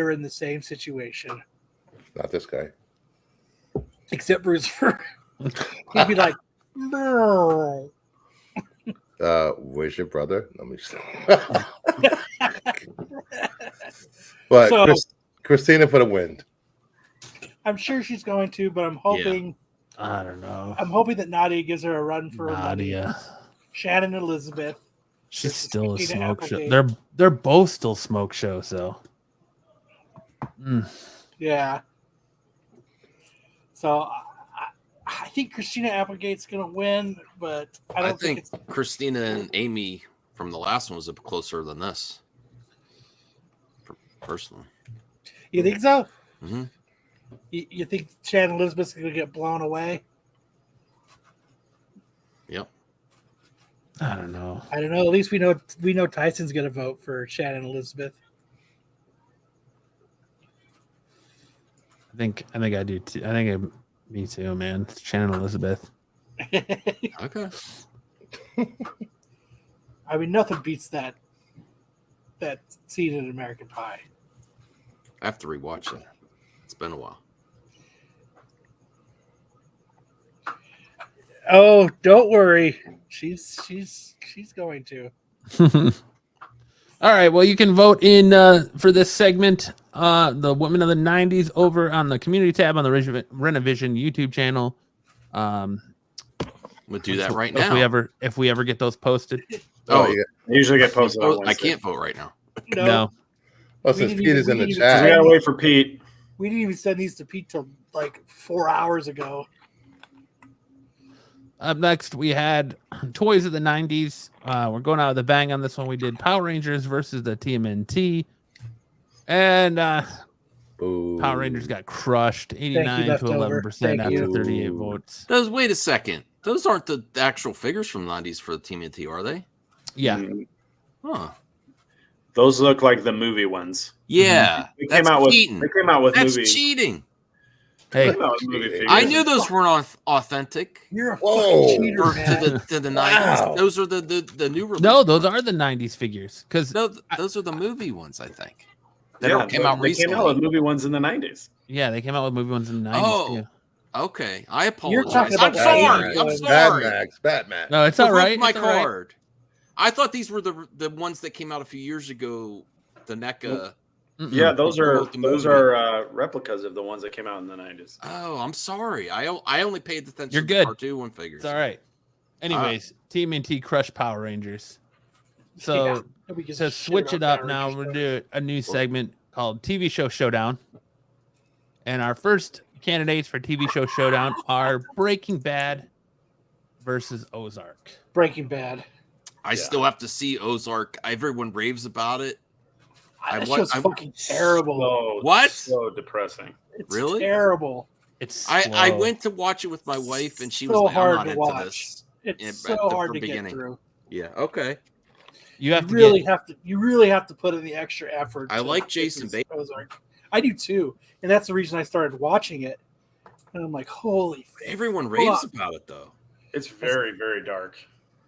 were in the same situation. Not this guy. Except Bruce. He'd be like, no. Where's your brother? Let me see. But So, Christina for the win. I'm sure she's going to, but I'm hoping. I don't know. I'm hoping that Nadia gives her a run for Nadia. Shannon Elizabeth. She's still a smoke show. They're both still smoke shows, so. Yeah. So I think Christina Applegate's going to win, but I don't think it's... Christina and Amy from the last one was closer than this. Personally. You think so? Mm-hmm. You think Shannon Elizabeth's going to get blown away? Yep. I don't know. At least we know Tyson's going to vote for Shannon Elizabeth. I think I do too. Me too, man. It's Shannon Elizabeth. Okay. I mean, nothing beats that scene in American Pie. I have to rewatch that. It's been a while. Oh, don't worry. She's going to. All right. Well, you can vote in for this segment, the Women of the 90s, over on the community tab on the Renovision YouTube channel. We'll do that right now. If we ever get those posted. Oh, yeah. They usually get posted. I can't vote right now. No. Oh, since Pete is in the chat. We gotta wait for Pete. We didn't even send these to Pete till like 4 hours ago. Up next, we had Toys of the 90s. We're going out with a bang on this one. We did Power Rangers versus the TMNT. And Power Rangers got crushed 89 to 11% after 38 votes. Wait a second. Those aren't the actual figures from the 90s for the TMNT, are they? Yeah. Mm, Huh. those look like the movie ones. Yeah. They That's came out with cheating. movie. Cheating. Hey, Came out with movie figures. I knew those weren't authentic. You're a Whoa. fucking cheater, For, man. to the Wow. 90s. Those are the new release. no, those are the 90s figures. Because No, those are the movie ones, I think. That Yeah, came out they came out recently. with movie ones in the 90s. yeah, they came out with movie ones in the 90s Oh, too. okay. I You're apologize. talking about I'm the sorry. 80s I'm ones. sorry. Batman. No, it's all right. My It's all right. card. I thought these were the ones that came out a few years ago. The NECA. Mm-mm. Yeah, those They are promote the movie. replicas of the ones that came out in the 90s. Oh, I'm sorry. I only paid attention You're to good. the cartoon one figures. It's all right. Anyways, TMNT Crush Power Rangers. So Yeah, nobody gives a to shit switch it about up Power now, Rangers, we're though. doing a new segment called TV Show Showdown. And our first candidates for TV Show Showdown are Breaking Bad versus Ozark. Breaking Bad. I still have to see Ozark. Everyone raves about it. That wa- show's I- fucking terrible. So, What? So depressing. It's Really? terrible. It's I slow. went to watch it with my wife, and she So was like, "I'm hard not to into watch. this." It's Yeah, so at the hard to beginning. get through. Yeah. Okay. You have to You really have to put in the extra effort. I to like get Jason through Bateman. Ozark. I do too, and that's the reason I started watching it. And I'm like, holy. Everyone raves Fuck. about it, though. It's very, very dark.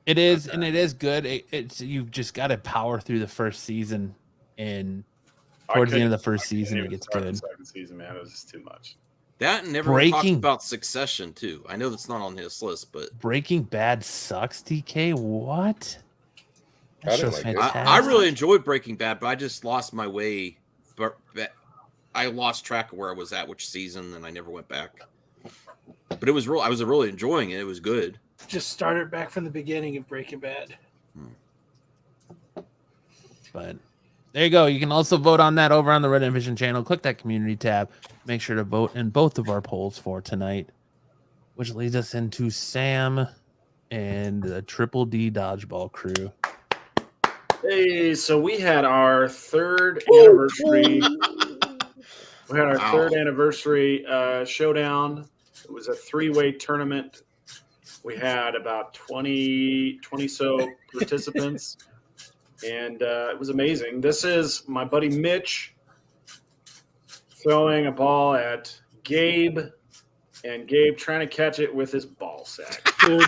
It is, and it is good. It's you've just got to power through the first season, and towards the end of the first season, it gets good. The second season, man, it was just too much. That and everyone talks Breaking- about Succession too. I know that's not on his list, but Breaking Bad sucks. TK, what? I That didn't show's like it. fantastic. I really enjoyed Breaking Bad, but I just lost my way. But I lost track of where I was at, which season, and I never went back. But it was real. I was really enjoying it. It was good. Just started back from the beginning of Breaking Bad. But there you go. You can also vote on that over on the Red and Vision channel. Click that community tab. Make sure to vote in both of our polls for tonight, which leads us into Sam and the Triple D Dodgeball crew. Hey, so we had our third anniversary. We had our Wow. third anniversary showdown. It was a three-way tournament. We had about 20 so participants, and it was amazing. This is my buddy Mitch throwing a ball at Gabe, and Gabe trying to catch it with his ball sack. Dude,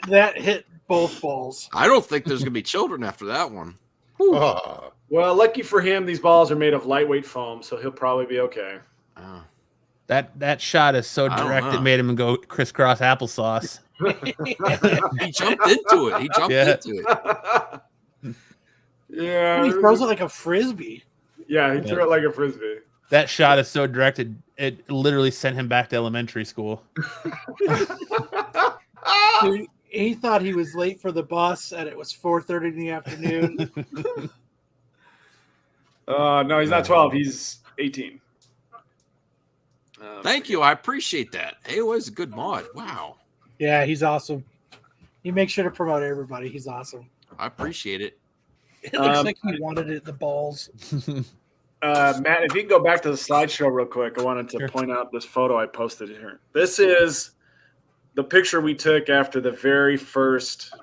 that hit both balls. I don't think there's gonna be children after that one. Oh, Well, lucky for him, these balls are made of lightweight foam, so he'll probably be okay. Oh. That shot is so I don't direct know. it made him go crisscross applesauce. He jumped into it. He jumped Yeah. Yeah, into And he throws it like a frisbee. yeah, he threw it like a frisbee. That shot is so directed it literally sent him back to elementary school. Dude, he thought he was late for the bus, and it was 4:30 in the afternoon. No, he's not 12. He's 18. it. Thank you. I appreciate that. Hey, it was a good mod. Wow. Yeah, he's awesome. You make sure to promote everybody. He's awesome. I appreciate it. It looks like he wanted it the balls. Matt, if you can go back to the slideshow real quick, I wanted to point out this photo I posted here. This is the picture we took after the very first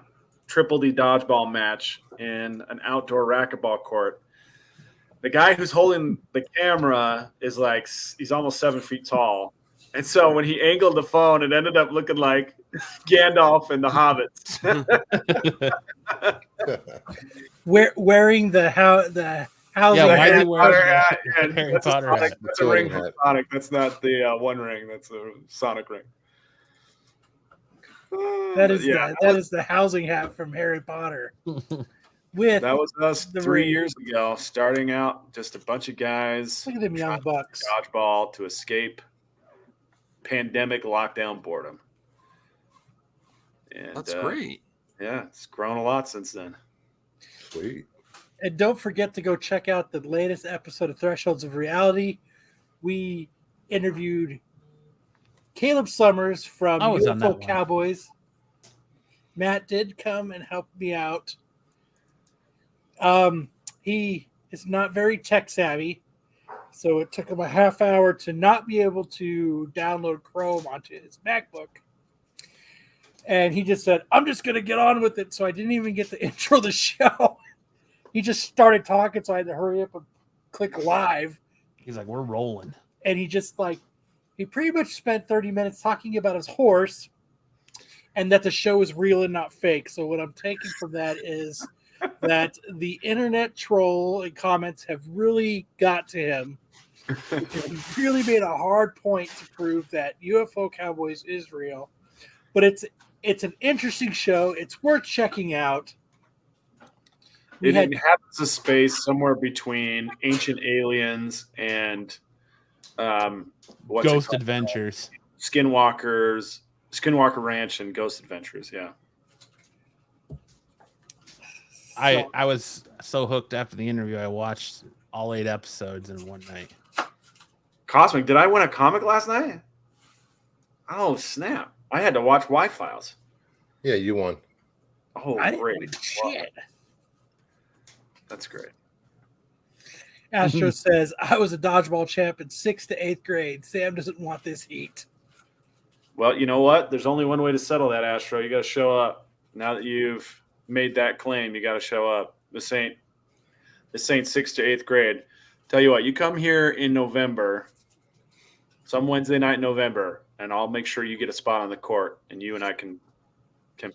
Triple D Dodgeball match in an outdoor racquetball court. The guy who's holding the camera is like, he's almost 7 feet tall. And so when he angled the phone, it ended up looking like Gandalf and the Hobbits. Wearing the housing why is he Harry wearing Potter the hat, and Harry that's a Potter Sonic- hat? That's a ring Sorting from hat. Sonic. That's not the One Ring. That's a Sonic ring. that is yeah, that is the housing hat from Harry Potter. With that was us the 3 ring. years ago. Starting out, just a bunch of guys Look at them young bucks. dodgeball to escape pandemic lockdown boredom. And, That's great. Yeah, it's grown a lot since then. sweet. And don't forget to go check out the latest episode of Thresholds of Reality. We interviewed Caleb Summers from I was on Beautiful that one. Cowboys. Matt did come and help me out. He is not very tech savvy, so it took him a half hour to not be able to download Chrome onto his MacBook. And he just said, I'm just going to get on with it. So I didn't even get to intro the show. He just started talking, so I had to hurry up and click live. He's like, we're rolling. And he just he pretty much spent 30 minutes talking about his horse and that the show is real and not fake. So what I'm taking from that is that the internet troll and comments have really got to him. He really made a hard point to prove that UFO Cowboys is real. But it's an interesting show. It's worth checking out. It inhabits a space somewhere between Ancient Aliens and Ghost Adventures. Skinwalker Ranch and Ghost Adventures, yeah. I was so hooked after the interview, I watched all 8 episodes in one night. Cosmic, did I win a comic last night? Oh, snap. I had to watch Y-Files. Yeah, you won. Oh, I didn't great. win shit. That's great. Astro says, I was a dodgeball champ in 6th to 8th grade. Sam doesn't want this heat. Well, you know what? There's only one way to settle that, Astro. You got to show up. Now that you've made that claim, you got to show up. This ain't 6th to 8th grade. Tell you what, you come here in November, some Wednesday night in November, and I'll make sure you get a spot on the court, and you and I can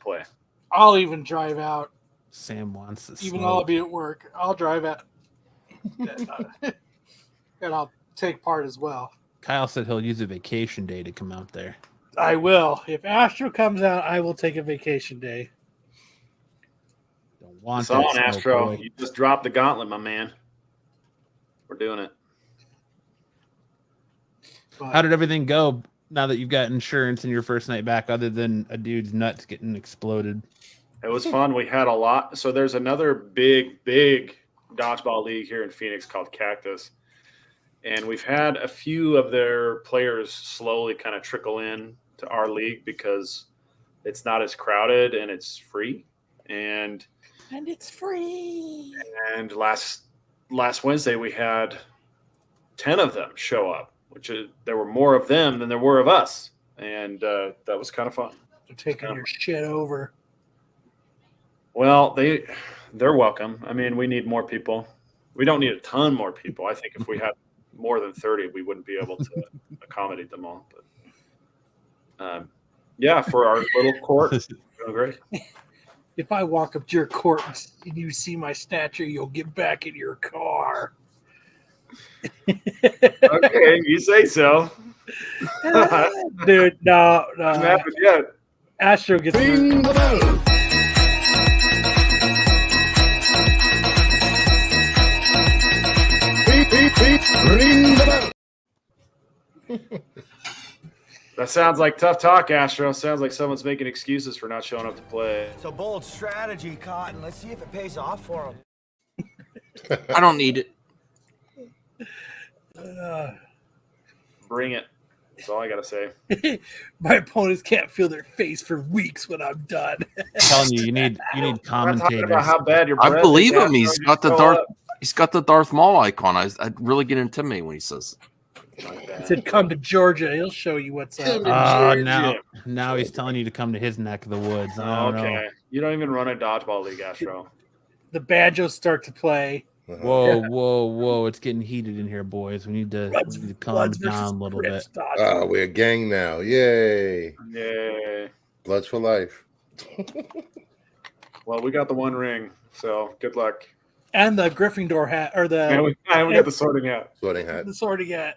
play. I'll even drive out. Sam wants to Even smoke. though I'll be at work. I'll drive out. And I'll take part as well. Kyle said he'll use a vacation day to come out there. I will. If Astro comes out, I will take a vacation day. Don't want It's that on, smoke, Astro. boy. You just dropped the gauntlet, my man. We're doing it. But How did everything go now that you've got insurance in your first night back, other than a dude's nuts getting exploded? It was fun. We had a lot. So there's another big dodgeball league here in Phoenix called Cactus. And we've had a few of their players slowly kind of trickle in to our league because it's not as crowded and it's free. And it's free. And last Wednesday we had 10 of them show up, which is there were more of them than there were of us. And that was kind of fun. They're taking your shit over. Well, they're welcome. I mean, we need more people. We don't need a ton more people. I think if we had more than 30, we wouldn't be able to accommodate them all. But yeah, for our little court, doing great. If I walk up to your court and you see my stature, you'll get back in your car. Okay, you say so. Dude, no. Hasn't happened yet. Astro gets That sounds like tough talk, Astro. Sounds like someone's making excuses for not showing up to play. It's a bold strategy, Cotton. Let's see if it pays off for him. I don't need it. Bring it. That's all I gotta say. My opponents can't feel their face for weeks when I'm done. I'm telling you, you need I'm not talking commentators. about how bad your I breath believe is, him. He's Astro. got the Just Darth. show up. He's got the Darth Maul icon. I really get intimidated when he says it. He said, "Come to Georgia. He'll show you what's up." Now he's telling you to come to his neck of the woods. I don't Okay. You don't even run a dodgeball league, Astro. The banjos start to play. know. Whoa! It's getting heated in here, boys. We need to calm Bloods versus down a little bit. Crips dodgeball. We're a gang now. Yay. Yay. Bloods for life. Well, we got the one ring, so good luck. And the Gryffindor hat, or And we got the sorting hat. Sorting hat. the sorting hat.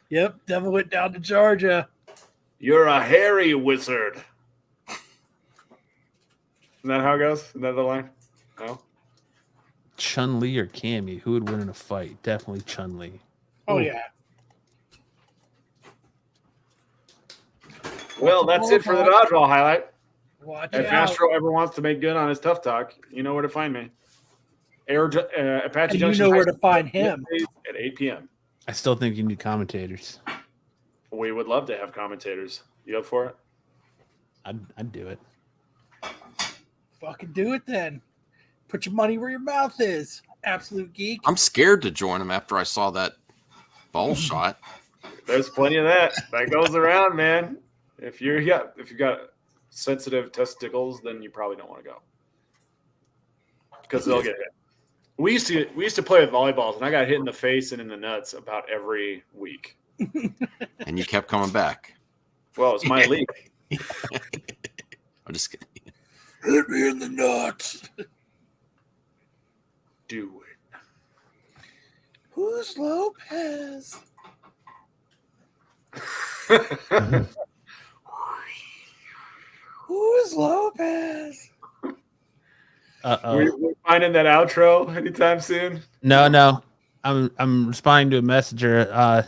Yep, Devil went down to Georgia. You're a hairy wizard. Isn't that how it goes? Isn't that the line? No? Chun-Li or Cammy? Who would win in a fight? Definitely Chun-Li. Oh Ooh. yeah. Well, that's it for the dodgeball highlight. Watch If out. Astro ever wants to make good on his tough talk, you know where to find me. Apache And you Junction know where High to find him. School at 8 p.m. I still think you need commentators. We would love to have commentators. You up for it? I'd do it. Fucking do it then. Put your money where your mouth is. Absolute geek. I'm scared to join him after I saw that ball shot. There's plenty of that. That goes around, man. If you got sensitive testicles, then you probably don't want to go because they'll get hit. We used to play with volleyballs, and I got hit in the face and in the nuts about every week. And you kept coming back. Well, it's my league. I'm just kidding. Hit me in the nuts. Do it. Who's Lopez? Who's Lopez? We're finding that outro anytime soon. No. I'm responding to a messenger.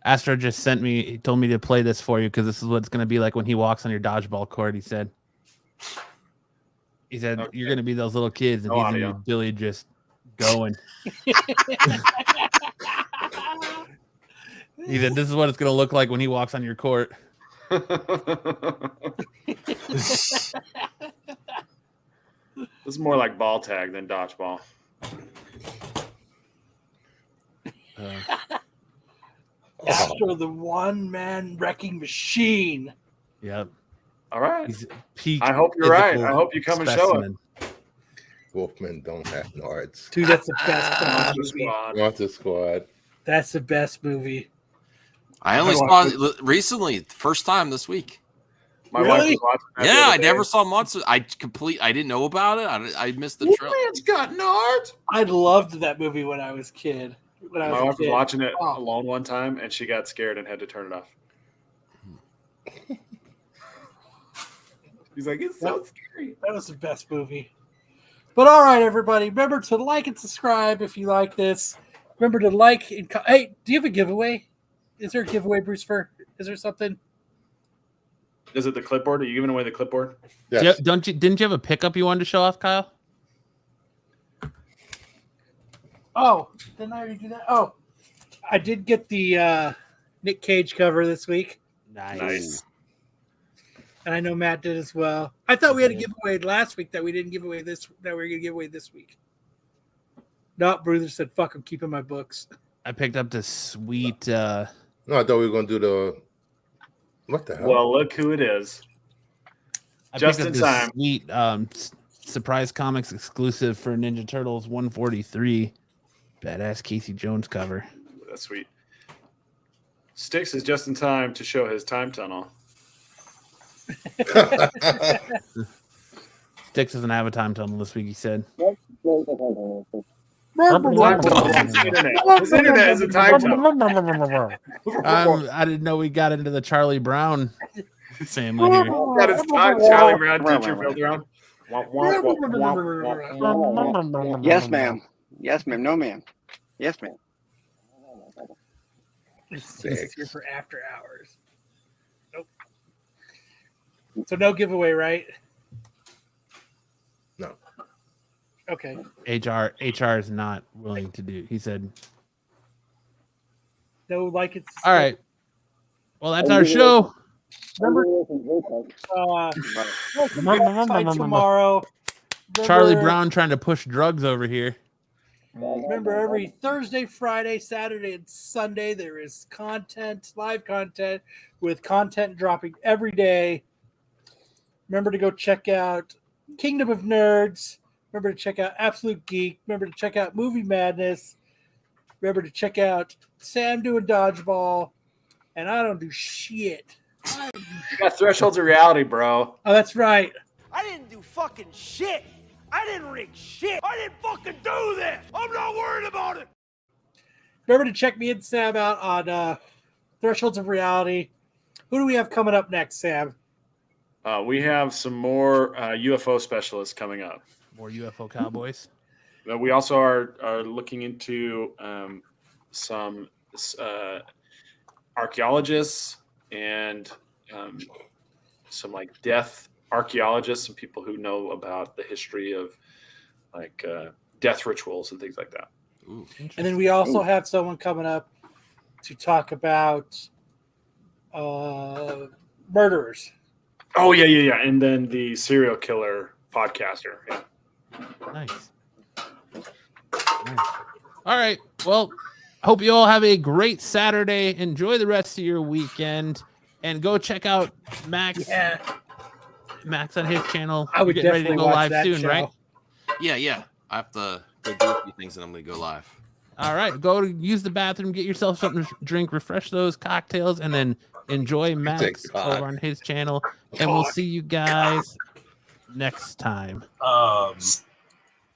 Astro just sent me. He told me to play this for you because this is what it's going to be like when he walks on your dodgeball court. He said, okay. You're going to be those little kids, and he's in your Billy just going. He said, "This is what it's going to look like when he walks on your court." This is more like ball tag than dodgeball. Astro, the one-man wrecking machine. Yep. All right. He's peak. I hope you're right. I hope you come specimen. and show it. Wolfmen don't have nards. Dude, that's the best movie. Monster Squad. That's the best movie. I only saw it recently, first time this week. My wife was watching that. Yeah, I never saw Monster. I didn't know about it. I missed the trailer. It's got nards. I loved that movie when I was a kid. My wife was watching it alone one time, and she got scared and had to turn it off. He's like, it's so scary. That was the best movie. But all right, everybody, remember to like and subscribe if you like this. Remember to like and hey, do you have a giveaway? Is there a giveaway, Bruce Fur? Is there something? Is it the clipboard? Are you giving away the clipboard? Yes. Didn't you have a pickup you wanted to show off, Kyle? Oh, didn't I already do that? Oh, I did get the Nick Cage cover this week. Nice. And I know Matt did as well. I thought we had a giveaway last week that we didn't give away that we're going to give away this week. No, Bruiser said, fuck, I'm keeping my books. I picked up this sweet. No, I thought we were going to do the. What the hell? Well, look who it is. I Just picked in up time. this sweet Surprise Comics exclusive for Ninja Turtles 143. Badass Casey Jones cover. That's sweet. Styx is just in time to show his time tunnel. Styx doesn't have a time tunnel this week, he said. His internet is a time tunnel. I didn't know we got into the Charlie Brown family here. Got his time, Charlie Brown teacher filled around. Yes, ma'am. Yes, ma'am. No, ma'am. Yes, ma'am. It's here for after hours. Nope. So no giveaway, right? No. Okay. HR is not willing to do. He said, No, like it's all right. Well, that's our show. Remember, tomorrow. Charlie Brown trying to push drugs over here. Remember, every Thursday, Friday, Saturday, and Sunday, there is content, live content, with content dropping every day. Remember to go check out Kingdom of Nerds. Remember to check out Absolute Geek. Remember to check out Movie Madness. Remember to check out Sam doing Dodgeball. And I don't do shit. You got Thresholds of Reality, bro. Oh, that's right. I didn't do fucking shit. I didn't rig shit. I didn't fucking do this. I'm not worried about it. Remember to check me and Sam out on Thresholds of Reality. Who do we have coming up next, Sam? We have some more UFO specialists coming up. More UFO cowboys. We also are looking into some archaeologists and some like death archaeologists, some people who know about the history of like death rituals and things like that. Ooh, and then we also have someone coming up to talk about murderers. Oh yeah. And then the serial killer podcaster. Yeah. Nice. All right. Well, hope you all have a great Saturday. Enjoy the rest of your weekend and go check out Max Max on his channel. I would You're getting ready to definitely go watch live that soon, show. right? Yeah. I have to go do a few things and I'm going to go live. All right, go to use the bathroom, get yourself something to drink, refresh those cocktails, and then enjoy Max God. over on his channel. And we'll see you guys next time.